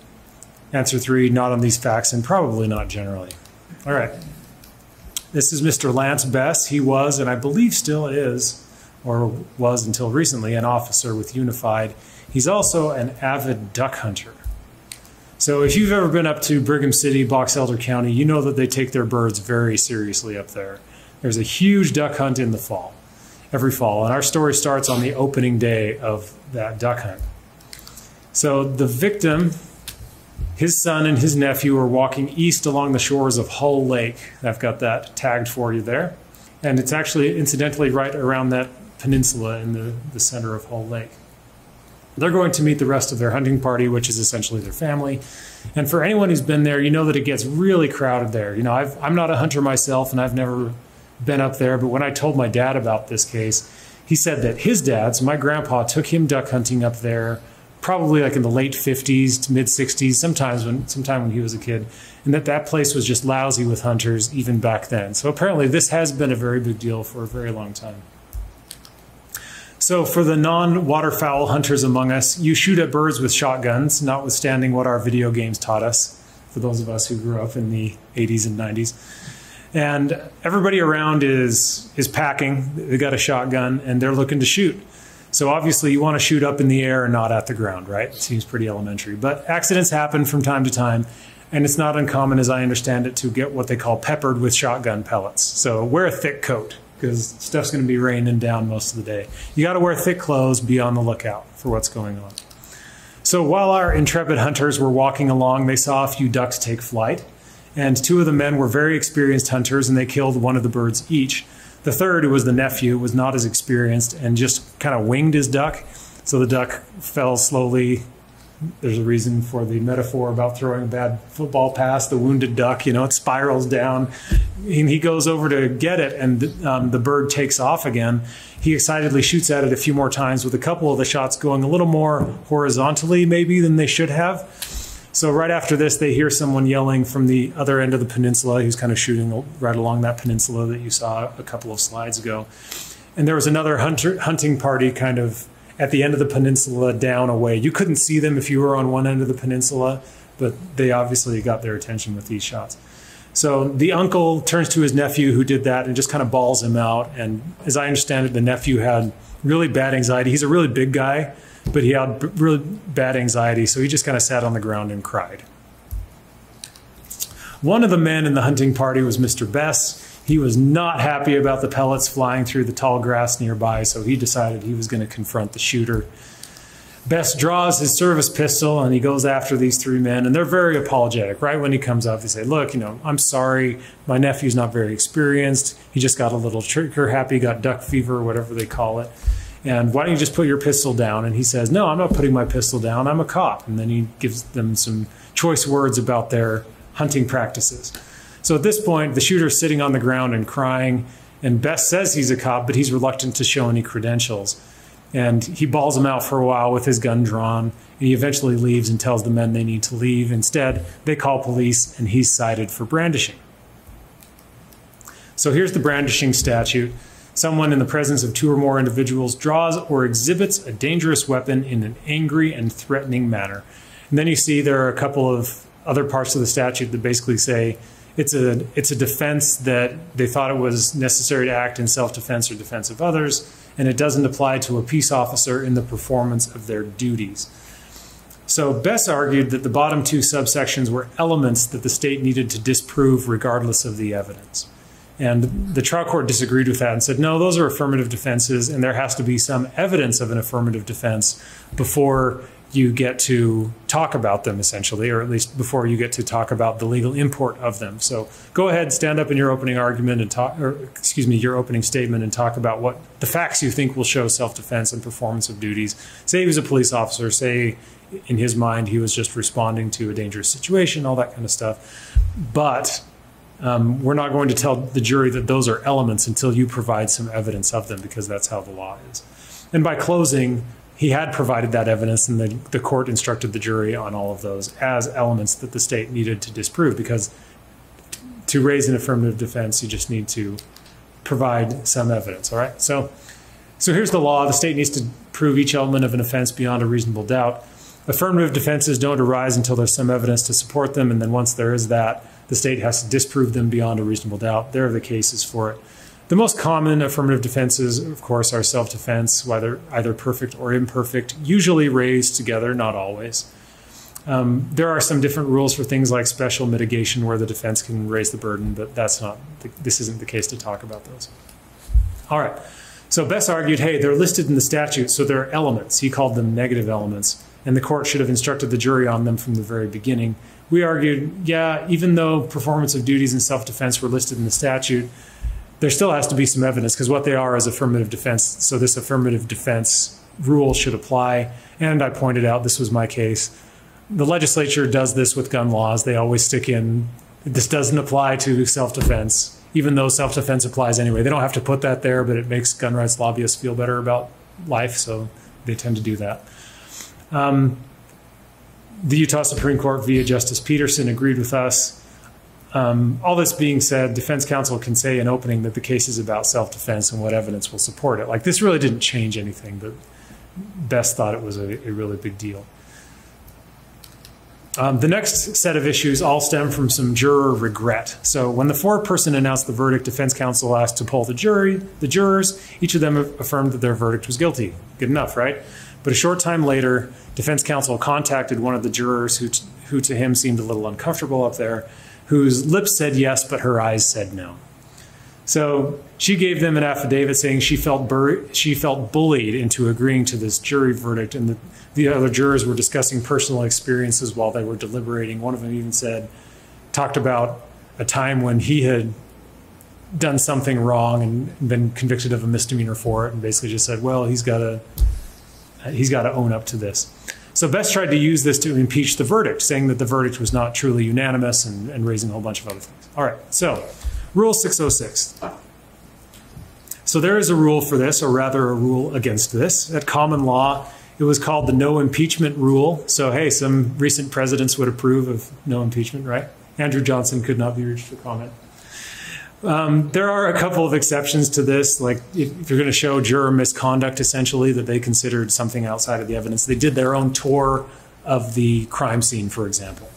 Answer 3, not on these facts and probably not generally. All right. This is Mr. Lance Bess. He was, and I believe still is, or was until recently, an officer with Unified. He's also an avid duck hunter. So if you've ever been up to Brigham City, Box Elder County, you know that they take their birds very seriously up there. There's a huge duck hunt in the fall, every fall. And our story starts on the opening day of that duck hunt. So the victim, his son and his nephew are walking east along the shores of Hull Lake. I've got that tagged for you there. And it's actually, incidentally, right around that peninsula in the center of Hull Lake. They're going to meet the rest of their hunting party, which is essentially their family. And for anyone who's been there, you know that it gets really crowded there. You know, I'm not a hunter myself, and I've never been up there, but when I told my dad about this case, he said that his dad, so my grandpa, took him duck hunting up there probably like in the late 50s to mid 60s, sometime when he was a kid, and that place was just lousy with hunters even back then. So apparently this has been a very big deal for a very long time. So for the non-waterfowl hunters among us, you shoot at birds with shotguns, notwithstanding what our video games taught us, for those of us who grew up in the 80s and 90s. And everybody around is packing. They got a shotgun, and they're looking to shoot. So obviously you want to shoot up in the air and not at the ground, right? It seems pretty elementary. But accidents happen from time to time, and it's not uncommon, as I understand it, to get what they call peppered with shotgun pellets. So wear a thick coat, because stuff's going to be raining down most of the day. You got to wear thick clothes, be on the lookout for what's going on. So while our intrepid hunters were walking along, they saw a few ducks take flight, and 2 of the men were very experienced hunters, and they killed one of the birds each. The third, who was the nephew, was not as experienced and just kind of winged his duck. So the duck fell slowly. There's a reason for the metaphor about throwing a bad football pass, the wounded duck, you know, it spirals down. And he goes over to get it, and the bird takes off again. He excitedly shoots at it a few more times, with a couple of the shots going a little more horizontally maybe than they should have. So right after this, they hear someone yelling from the other end of the peninsula. He's kind of shooting right along that peninsula that you saw a couple of slides ago. And there was another hunting party kind of at the end of the peninsula down away. You couldn't see them if you were on one end of the peninsula, but they obviously got their attention with these shots. So the uncle turns to his nephew who did that and just kind of bawls him out. And as I understand it, the nephew had really bad anxiety. He's a really big guy, but he had really bad anxiety. So he just kind of sat on the ground and cried. One of the men in the hunting party was Mr. Bess. He was not happy about the pellets flying through the tall grass nearby, so he decided he was going to confront the shooter. Bess draws his service pistol and he goes after these three men, and they're very apologetic. Right when he comes up, they say, look, you know, I'm sorry, my nephew's not very experienced. He just got a little trigger happy, got duck fever, whatever they call it. And why don't you just put your pistol down? And he says, no, I'm not putting my pistol down, I'm a cop. And then he gives them some choice words about their hunting practices. So at this point, the shooter's sitting on the ground and crying, and Bess says he's a cop, but he's reluctant to show any credentials. And he bawls him out for a while with his gun drawn, and he eventually leaves and tells the men they need to leave. Instead, they call police, and he's cited for brandishing. So here's the brandishing statute. Someone in the presence of two or more individuals draws or exhibits a dangerous weapon in an angry and threatening manner. And then you see there are a couple of other parts of the statute that basically say it's a defense that they thought it was necessary to act in self-defense or defense of others, and it doesn't apply to a peace officer in the performance of their duties. So Bess argued that the bottom two subsections were elements that the state needed to disprove regardless of the evidence. And the trial court disagreed with that and said, no, those are affirmative defenses, and there has to be some evidence of an affirmative defense before you get to talk about them, essentially, or at least before you get to talk about the legal import of them. So go ahead, stand up in your opening argument and talk, or excuse me, your opening statement, and talk about what the facts you think will show self-defense and performance of duties. Say he was a police officer, say in his mind he was just responding to a dangerous situation, all that kind of stuff. But we're not going to tell the jury that those are elements until you provide some evidence of them, because that's how the law is. And by closing, he had provided that evidence, and the court instructed the jury on all of those as elements that the state needed to disprove, because to raise an affirmative defense, you just need to provide some evidence, all right? So here's the law. The state needs to prove each element of an offense beyond a reasonable doubt. Affirmative defenses don't arise until there's some evidence to support them, and then once there is that, the state has to disprove them beyond a reasonable doubt. There are the cases for it. The most common affirmative defenses, of course, are self-defense, whether either perfect or imperfect, usually raised together, not always. There are some different rules for things like special mitigation where the defense can raise the burden, but this isn't the case to talk about those. All right, so Bess argued, hey, they're listed in the statute, so they're elements. He called them negative elements, and the court should have instructed the jury on them from the very beginning. We argued, yeah, even though performance of duties and self-defense were listed in the statute, there still has to be some evidence, because what they are is affirmative defense. So this affirmative defense rule should apply. And I pointed out, this was my case, the legislature does this with gun laws. They always stick in, this doesn't apply to self-defense, even though self-defense applies anyway. They don't have to put that there, but it makes gun rights lobbyists feel better about life, so they tend to do that. The Utah Supreme Court via Justice Peterson agreed with us. All this being said, defense counsel can say in opening that the case is about self-defense and what evidence will support it. Like, this really didn't change anything, but Bess thought it was a really big deal. The next set of issues all stem from some juror regret. So when the foreperson announced the verdict, defense counsel asked to poll the jurors. Each of them affirmed that their verdict was guilty. Good enough, right? But a short time later, defense counsel contacted one of the jurors who to him seemed a little uncomfortable up there, whose lips said yes, but her eyes said no. So she gave them an affidavit saying she felt bullied into agreeing to this jury verdict, and the other jurors were discussing personal experiences while they were deliberating. One of them even talked about a time when he had done something wrong and been convicted of a misdemeanor for it, and basically just said, well, he's got to own up to this. So Best tried to use this to impeach the verdict, saying that the verdict was not truly unanimous and raising a whole bunch of other things. All right, so Rule 606. So there is a rule for this, or rather a rule against this. At common law, it was called the no impeachment rule. So hey, some recent presidents would approve of no impeachment, right? Andrew Johnson could not be reached for comment. There are a couple of exceptions to this, like if you're going to show juror misconduct, essentially, that they considered something outside of the evidence. They did their own tour of the crime scene, for example.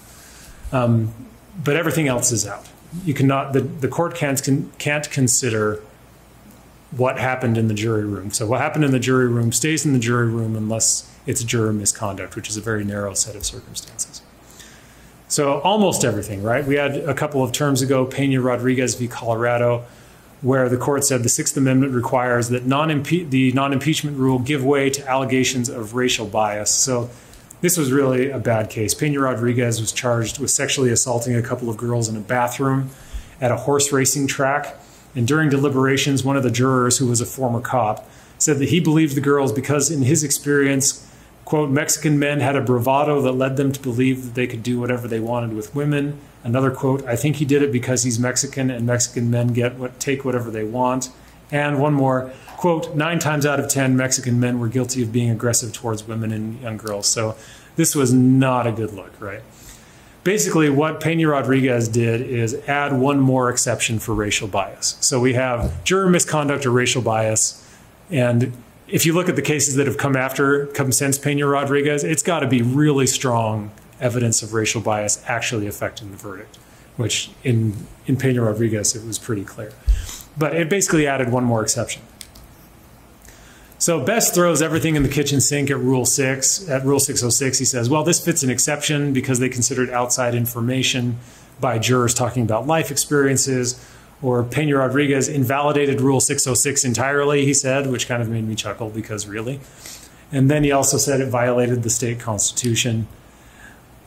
But everything else is out. You cannot, the court can't consider what happened in the jury room. So what happened in the jury room stays in the jury room unless it's juror misconduct, which is a very narrow set of circumstances. So almost everything, right? We had a couple of terms ago, Pena-Rodriguez v. Colorado, where the court said the Sixth Amendment requires that the non-impeachment rule give way to allegations of racial bias. So this was really a bad case. Pena-Rodriguez was charged with sexually assaulting a couple of girls in a bathroom at a horse racing track. And during deliberations, one of the jurors, who was a former cop, said that he believed the girls because, in his experience, quote, Mexican men had a bravado that led them to believe that they could do whatever they wanted with women. Another quote, I think he did it because he's Mexican and Mexican men take whatever they want. And one more, quote, 9 times out of 10 Mexican men were guilty of being aggressive towards women and young girls. So this was not a good look, right? Basically, what Pena-Rodriguez did is add one more exception for racial bias. So we have juror misconduct or racial bias, and if you look at the cases that have come since Pena-Rodriguez, it's got to be really strong evidence of racial bias actually affecting the verdict, which in Pena-Rodriguez, it was pretty clear. But it basically added one more exception. So Best throws everything in the kitchen sink at Rule 6. At Rule 606, he says, well, this fits an exception because they considered outside information by jurors talking about life experiences. Or Pena-Rodriguez invalidated Rule 606 entirely, he said, which kind of made me chuckle because really. And then he also said it violated the state constitution.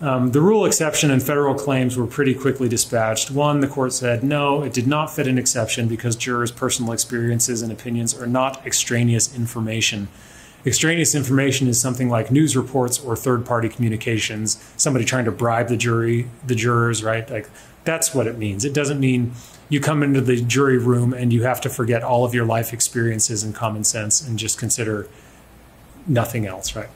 The rule exception and federal claims were pretty quickly dispatched. One, the court said, no, it did not fit an exception because jurors' personal experiences and opinions are not extraneous information. Extraneous information is something like news reports or third-party communications, somebody trying to bribe the jurors, right? Like, that's what it means. It doesn't mean you come into the jury room and you have to forget all of your life experiences and common sense and just consider nothing else, right?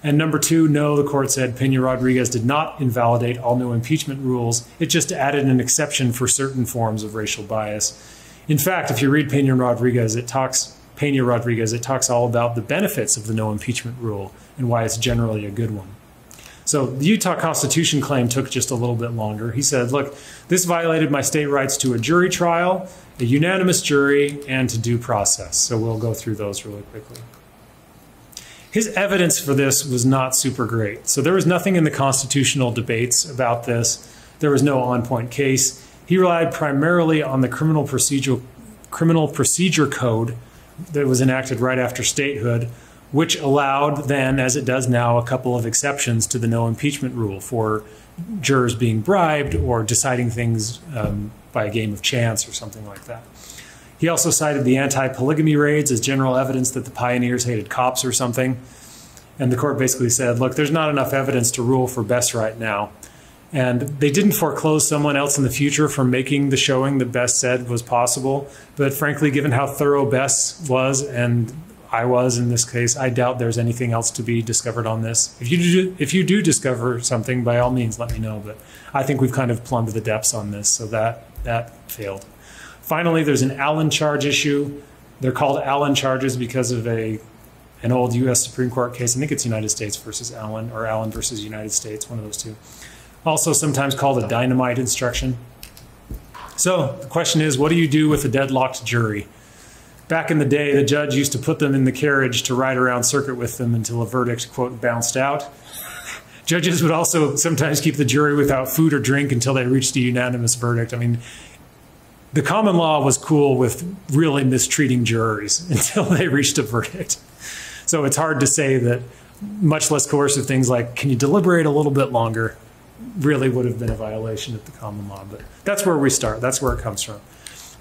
And number 2, no, the court said Pena-Rodriguez did not invalidate all no impeachment rules. It just added an exception for certain forms of racial bias. In fact, if you read Pena-Rodriguez, it talks all about the benefits of the no impeachment rule and why it's generally a good one. So the Utah Constitution claim took just a little bit longer. He said, look, this violated my state rights to a jury trial, a unanimous jury, and to due process. So we'll go through those really quickly. His evidence for this was not super great. So there was nothing in the constitutional debates about this. There was no on-point case. He relied primarily on the criminal procedure code that was enacted right after statehood, which allowed then, as it does now, a couple of exceptions to the no impeachment rule for jurors being bribed or deciding things by a game of chance or something like that. He also cited the anti-polygamy raids as general evidence that the pioneers hated cops or something. And the court basically said, look, there's not enough evidence to rule for Best right now. And they didn't foreclose someone else in the future from making the showing that Best said was possible. But frankly, given how thorough Best was, and I was in this case, I doubt there's anything else to be discovered on this. If you do discover something, by all means, let me know. But I think we've kind of plumbed the depths on this, so that failed. Finally, there's an Allen charge issue. They're called Allen charges because of an old U.S. Supreme Court case. I think it's United States versus Allen, or Allen versus United States, one of those two. Also sometimes called a dynamite instruction. So the question is, what do you do with a deadlocked jury? Back in the day, the judge used to put them in the carriage to ride around circuit with them until a verdict, quote, bounced out. Judges would also sometimes keep the jury without food or drink until they reached a unanimous verdict. I mean, the common law was cool with really mistreating jurors until they reached a verdict. So it's hard to say that much less coercive things like, can you deliberate a little bit longer, really would have been a violation of the common law. But that's where we start. That's where it comes from.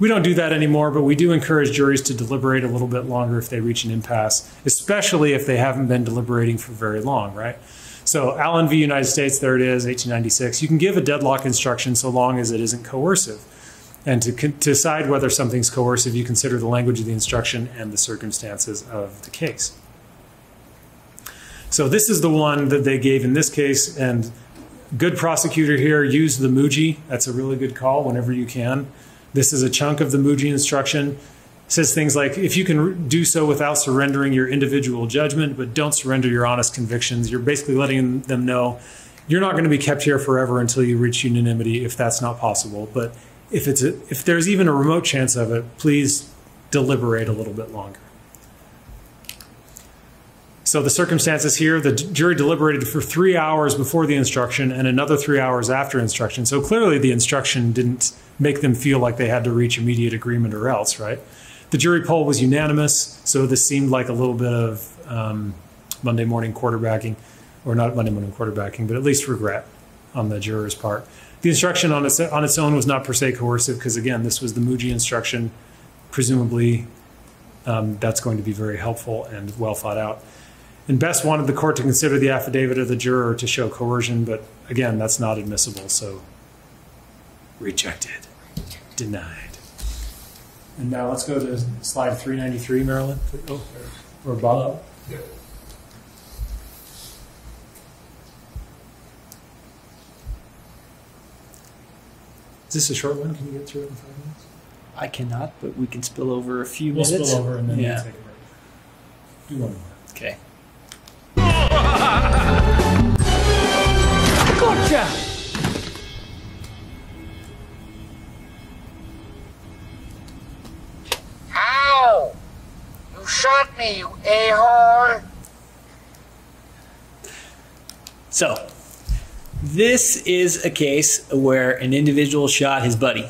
We don't do that anymore, but we do encourage juries to deliberate a little bit longer if they reach an impasse, especially if they haven't been deliberating for very long, right? So Allen v. United States, there it is, 1896. You can give a deadlock instruction so long as it isn't coercive. And to decide whether something's coercive, you consider the language of the instruction and the circumstances of the case. So this is the one that they gave in this case, and good prosecutor here used the Muji. That's a really good call whenever you can. This is a chunk of the Muji instruction. It says things like, if you can do so without surrendering your individual judgment, but don't surrender your honest convictions, you're basically letting them know you're not going to be kept here forever until you reach unanimity if that's not possible. But if there's even a remote chance of it, please deliberate a little bit longer. So the circumstances here, the jury deliberated for 3 hours before the instruction and another 3 hours after instruction. So clearly the instruction didn't make them feel like they had to reach immediate agreement or else, right? The jury poll was unanimous, so this seemed like a little bit of Monday morning quarterbacking, or not Monday morning quarterbacking, but at least regret on the juror's part. The instruction on its own was not per se coercive because, again, this was the Muji instruction. Presumably, that's going to be very helpful and well thought out. And Best wanted the court to consider the affidavit of the juror to show coercion, but again, that's not admissible, so rejected, denied. And now let's go to slide 393, Marilyn. Oh, or Bob. Yeah. Is this a short one? Can you get through it in 5 minutes? I cannot, but we can spill over a few We'll minutes. spill over and then yeah. we'll take a break. Do one more. Okay. Gotcha! Ow! You shot me, you a-hole! So, this is a case where an individual shot his buddy.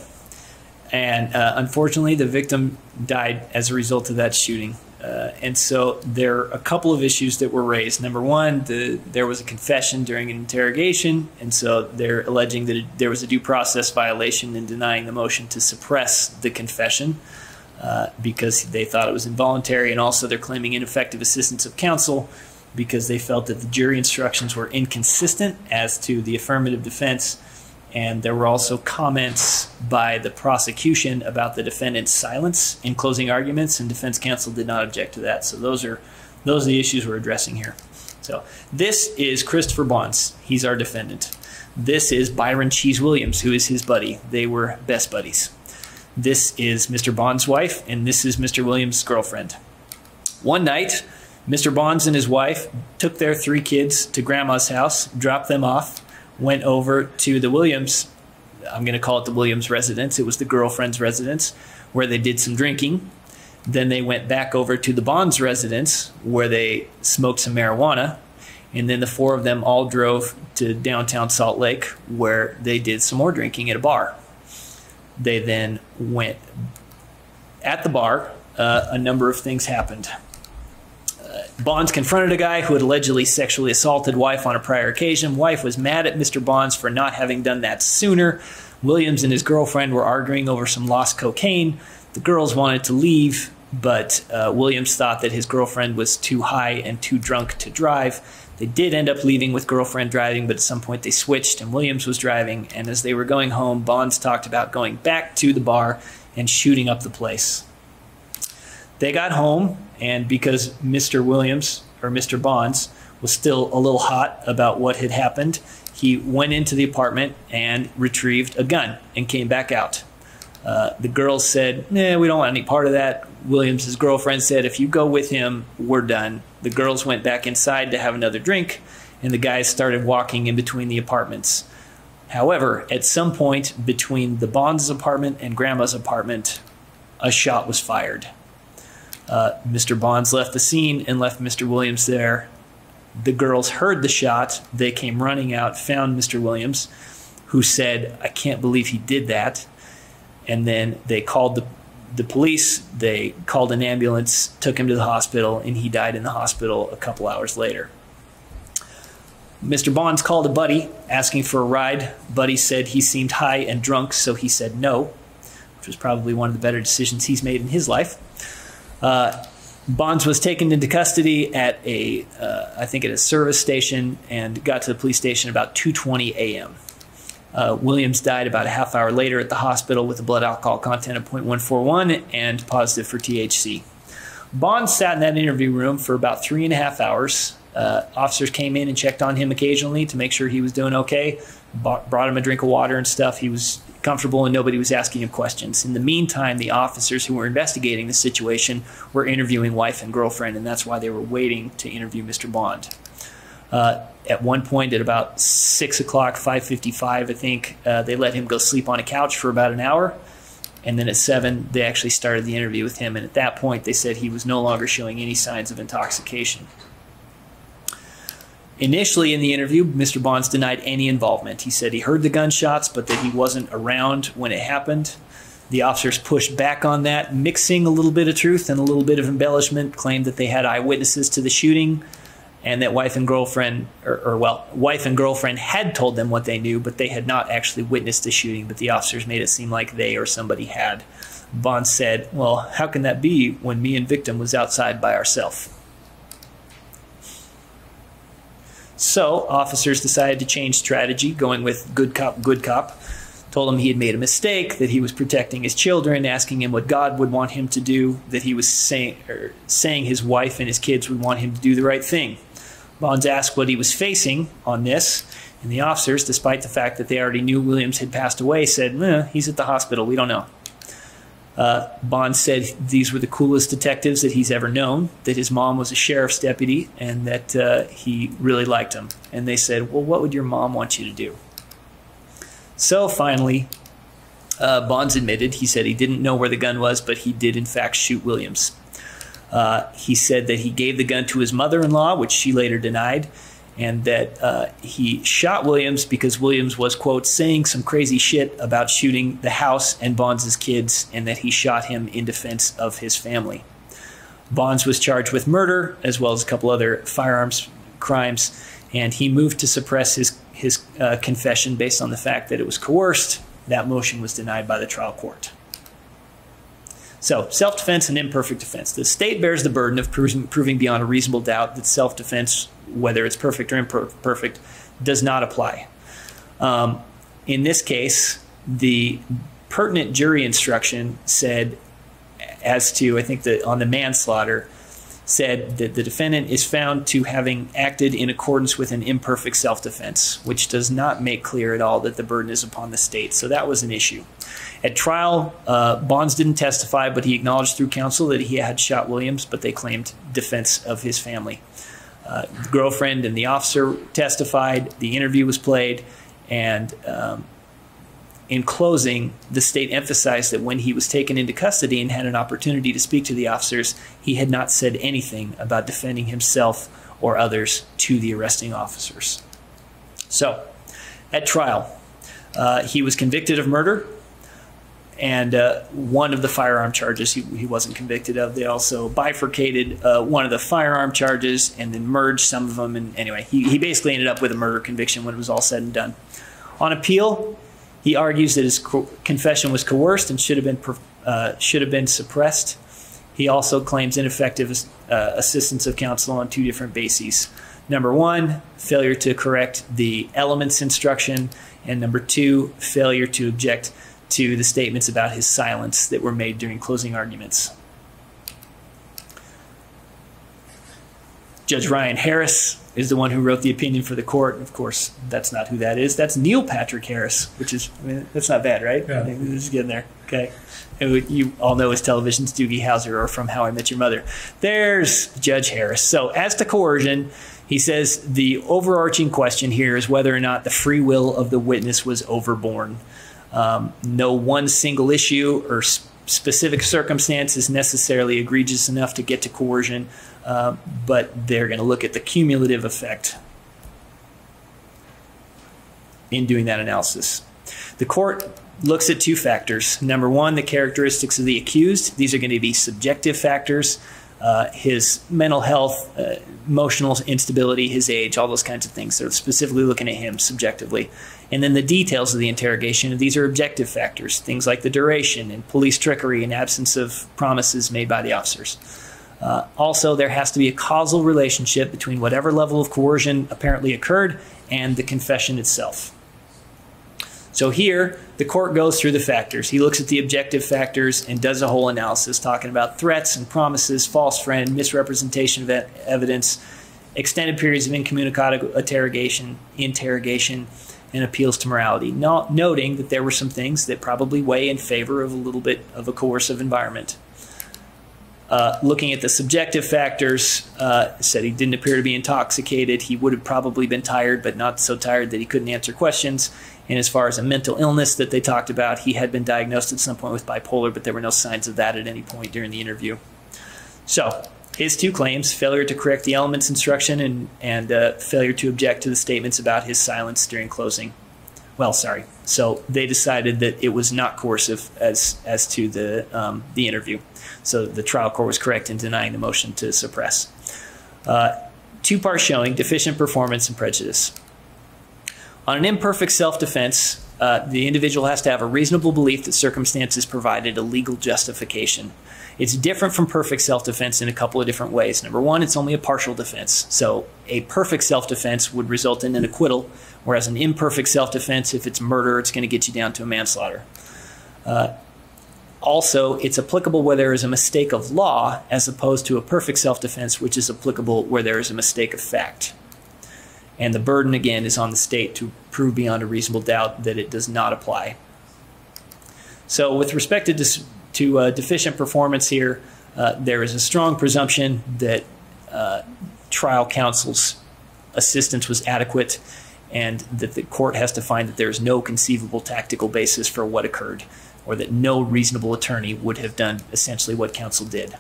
And unfortunately, the victim died as a result of that shooting. And so there are a couple of issues that were raised. Number one, there was a confession during an interrogation, and so they're alleging that there was a due process violation in denying the motion to suppress the confession because they thought it was involuntary, and also they're claiming ineffective assistance of counsel because they felt that the jury instructions were inconsistent as to the affirmative defense, and there were also comments by the prosecution about the defendant's silence in closing arguments, and defense counsel did not object to that. So those are the issues we're addressing here. So this is Christopher Bonds. He's our defendant. This is Byron Cheese Williams, who is his buddy. They were best buddies. This is Mr. Bonds' wife, and this is Mr. Williams' girlfriend. One night, Mr. Bonds and his wife took their 3 kids to Grandma's house, dropped them off, went over to the Williams, I'm going to call it the Williams residence. It was the girlfriend's residence, where they did some drinking. Then they went back over to the Bonds residence, where they smoked some marijuana. And then the 4 of them all drove to downtown Salt Lake, where they did some more drinking at a bar. They then went at the bar. A number of things happened. Bonds confronted a guy who had allegedly sexually assaulted wife on a prior occasion. Wife was mad at Mr. Bonds for not having done that sooner. Williams and his girlfriend were arguing over some lost cocaine. The girls wanted to leave, but Williams thought that his girlfriend was too high and too drunk to drive. They did end up leaving with girlfriend driving, but at some point they switched and Williams was driving. And as they were going home, Bonds talked about going back to the bar and shooting up the place. They got home, and because Mr. Williams, or Mr. Bonds, was still a little hot about what had happened, he went into the apartment and retrieved a gun and came back out. The girls said, "Nah, we don't want any part of that." Williams' girlfriend said, "If you go with him, we're done." The girls went back inside to have another drink, and the guys started walking in between the apartments. However, at some point between the Bonds' apartment and Grandma's apartment, a shot was fired. Mr. Bonds left the scene and left Mr. Williams there. The girls heard the shot. They came running out, found Mr. Williams, who said, "I can't believe he did that." And then they called the police. They called an ambulance, took him to the hospital, and he died in the hospital a couple hours later. Mr. Bonds called a buddy asking for a ride. Buddy said he seemed high and drunk, so he said no. which was probably one of the better decisions he's made in his life. Bonds was taken into custody at I think at a service station, and got to the police station about 2:20 a.m. Williams died about a half hour later at the hospital with a blood alcohol content of 0.141 and positive for THC. Bonds sat in that interview room for about 3.5 hours. Officers came in and checked on him occasionally to make sure he was doing okay, brought him a drink of water and stuff. He was comfortable and nobody was asking him questions. In the meantime, the officers who were investigating the situation were interviewing wife and girlfriend, and that's why they were waiting to interview Mr. Bond. At one point at about 6 o'clock, 5:55, I think, they let him go sleep on a couch for about an hour. And then at 7, they actually started the interview with him. And at that point, they said he was no longer showing any signs of intoxication. Initially in the interview, Mr. Bonds denied any involvement. He said he heard the gunshots, but that he wasn't around when it happened. The officers pushed back on that, mixing a little bit of truth and a little bit of embellishment, claimed that they had eyewitnesses to the shooting, and that wife and girlfriend had told them what they knew, but they had not actually witnessed the shooting, but the officers made it seem like they or somebody had. Bonds said, well, how can that be when me and victim was outside by ourselves? So officers decided to change strategy, going with good cop, good cop. Told him he had made a mistake, that he was protecting his children, asking him what God would want him to do, that he was saying his wife and his kids would want him to do the right thing. Bonds asked what he was facing on this, and the officers, despite the fact that they already knew Williams had passed away, said, he's at the hospital, we don't know. Bonds said these were the coolest detectives that he's ever known, that his mom was a sheriff's deputy, and that he really liked him. And they said, well, what would your mom want you to do? So finally, Bonds admitted, he said he didn't know where the gun was, but he did in fact shoot Williams. He said that he gave the gun to his mother-in-law, which she later denied, and that he shot Williams because Williams was, quote, saying some crazy shit about shooting the house and Bonds' kids, and that he shot him in defense of his family. Bonds was charged with murder, as well as a couple other firearms crimes, and he moved to suppress his confession based on the fact that it was coerced. That motion was denied by the trial court. So, self-defense and imperfect defense. The state bears the burden of proving beyond a reasonable doubt that self-defense, whether it's perfect or imperfect, does not apply. In this case, the pertinent jury instruction said, as to, I think, on the manslaughter, said that the defendant is found to having acted in accordance with an imperfect self-defense, which does not make clear at all that the burden is upon the state. So that was an issue. At trial, Bonds didn't testify, but he acknowledged through counsel that he had shot Williams, but they claimed defense of his family. The girlfriend and the officer testified, the interview was played, and in closing, the state emphasized that when he was taken into custody and had an opportunity to speak to the officers, he had not said anything about defending himself or others to the arresting officers. So, at trial, he was convicted of murder, and one of the firearm charges he wasn't convicted of. They also bifurcated one of the firearm charges and then merged some of them. And anyway, he basically ended up with a murder conviction when it was all said and done. On appeal, he argues that his confession was coerced and should have been suppressed. He also claims ineffective assistance of counsel on 2 different bases. Number 1, failure to correct the elements instruction, and number 2, failure to object to the statements about his silence that were made during closing arguments. Judge Ryan Harris is the one who wrote the opinion for the court. Of course, that's not who that is. That's Neil Patrick Harris, which is, that's not bad, right? Yeah. I think this is getting there. Okay. And you all know his television's Doogie Howser or From How I Met Your Mother. There's Judge Harris. So as to coercion, he says the overarching question here is whether or not the free will of the witness was overborne. No one single issue or specific circumstance is necessarily egregious enough to get to coercion, but they're going to look at the cumulative effect in doing that analysis. The court looks at 2 factors. Number 1, the characteristics of the accused. These are going to be subjective factors. his mental health, emotional instability, his age, all those kinds of things. They're specifically looking at him subjectively. And then the details of the interrogation, these are objective factors, things like the duration and police trickery and absence of promises made by the officers. Also, there has to be a causal relationship between whatever level of coercion apparently occurred and the confession itself. So here, the court goes through the factors. He looks at the objective factors and does a whole analysis talking about threats and promises, false friend, misrepresentation of evidence, extended periods of incommunicado interrogation, and appeals to morality, noting that there were some things that probably weigh in favor of a little bit of a coercive environment. Looking at the subjective factors, said he didn't appear to be intoxicated. He would have probably been tired, but not so tired that he couldn't answer questions. And as far as a mental illness that they talked about, he had been diagnosed at some point with bipolar, but there were no signs of that at any point during the interview. So his two claims, failure to correct the elements instruction and failure to object to the statements about his silence during closing. Well, sorry. So they decided that it was not coercive as to the interview. So the trial court was correct in denying the motion to suppress. Two-part showing, deficient performance and prejudice. On an imperfect self-defense, the individual has to have a reasonable belief that circumstances provided a legal justification. It's different from perfect self-defense in a couple of different ways. Number one, it's only a partial defense. So a perfect self-defense would result in an acquittal, whereas an imperfect self-defense, if it's murder, it's going to get you down to a manslaughter. Also, it's applicable where there is a mistake of law as opposed to a perfect self-defense, which is applicable where there is a mistake of fact. And the burden, again, is on the state to prove beyond a reasonable doubt that it does not apply. So with respect to deficient performance here, there is a strong presumption that trial counsel's assistance was adequate and that the court has to find that there is no conceivable tactical basis for what occurred, or that no reasonable attorney would have done essentially what counsel did.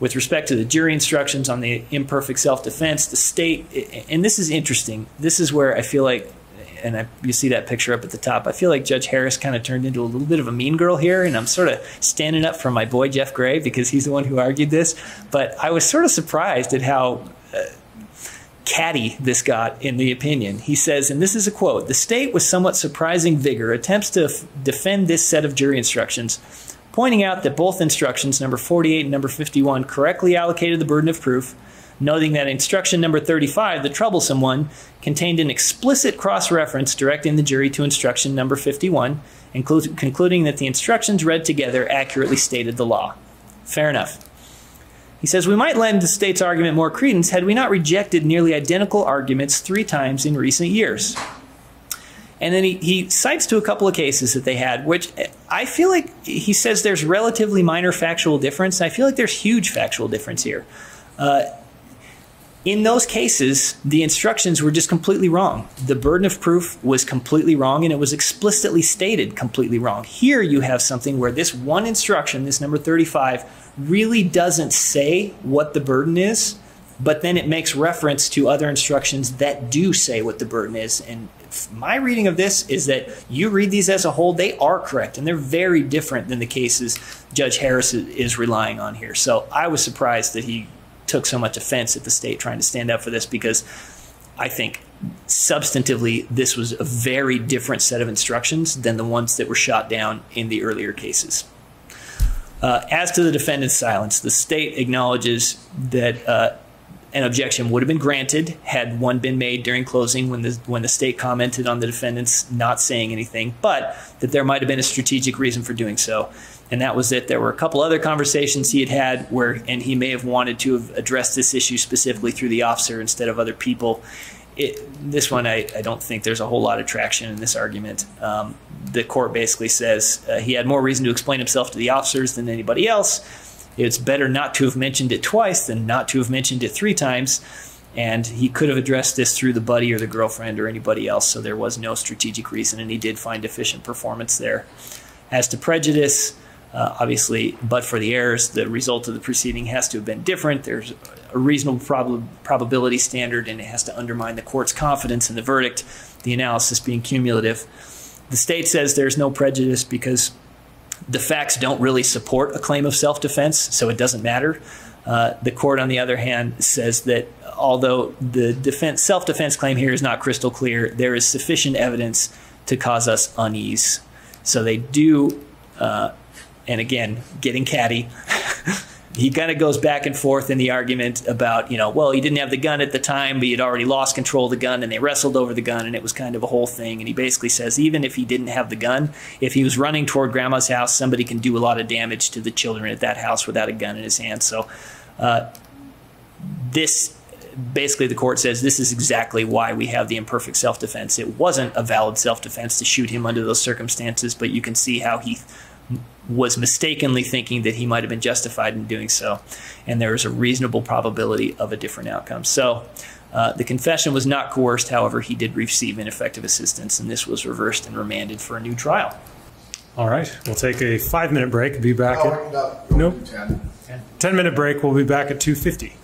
With respect to the jury instructions on the imperfect self-defense, the state, and this is interesting, this is where I feel like, and you see that picture up at the top, I feel like Judge Harris kind of turned into a little bit of a mean girl here, and I'm sort of standing up for my boy Jeff Gray because he's the one who argued this, but I was sort of surprised at how catty this got in the opinion. He says, and this is a quote, "The state with somewhat surprising vigor attempts to defend this set of jury instructions, pointing out that both instructions, number 48 and number 51, correctly allocated the burden of proof, noting that instruction number 35, the troublesome one, contained an explicit cross-reference directing the jury to instruction number 51, concluding that the instructions read together accurately stated the law." Fair enough. He says, "We might lend the state's argument more credence had we not rejected nearly identical arguments 3 times in recent years." And then he cites to a couple of cases that they had, which I feel like he says there's relatively minor factual difference. I feel like there's huge factual difference here. In those cases, the instructions were just completely wrong. The burden of proof was completely wrong, and it was explicitly stated completely wrong. Here you have something where this one instruction, this number 35, really doesn't say what the burden is, but then it makes reference to other instructions that do say what the burden is. And my reading of this is that you read these as a whole, they are correct, and they're very different than the cases Judge Harris is relying on here. So I was surprised that he took so much offense at the state trying to stand up for this, because I think substantively this was a very different set of instructions than the ones that were shot down in the earlier cases. As to the defendant's silence, the state acknowledges that an objection would have been granted had one been made during closing when the state commented on the defendant's not saying anything, but that there might have been a strategic reason for doing so. And that was that there were a couple other conversations he had where, and he may have wanted to have addressed this issue specifically through the officer instead of other people. This one, I don't think there's a whole lot of traction in this argument. The court basically says he had more reason to explain himself to the officers than anybody else. It's better not to have mentioned it twice than not to have mentioned it 3 times. And he could have addressed this through the buddy or the girlfriend or anybody else, so there was no strategic reason, and he did find deficient performance there. As to prejudice, obviously, but for the errors, the result of the proceeding has to have been different. There's a reasonable probability standard, and it has to undermine the court's confidence in the verdict, the analysis being cumulative. The state says there's no prejudice because the facts don't really support a claim of self-defense, so it doesn't matter. The court, on the other hand, says that although the self-defense claim here is not crystal clear, there is sufficient evidence to cause us unease. So they do, and again, getting catty, he kind of goes back and forth in the argument about, well, he didn't have the gun at the time, but he'd already lost control of the gun, and they wrestled over the gun, and it was kind of a whole thing. And he basically says even if he didn't have the gun, if he was running toward grandma's house, somebody can do a lot of damage to the children at that house without a gun in his hand. So basically the court says this is exactly why we have the imperfect self-defense. It wasn't a valid self-defense to shoot him under those circumstances, but you can see how he was mistakenly thinking that he might have been justified in doing so, and there is a reasonable probability of a different outcome. So the confession was not coerced. However, he did receive ineffective assistance, and this was reversed and remanded for a new trial. All right, we'll take a 5-minute break. Be back at 10-minute break. We'll be back at 2:50.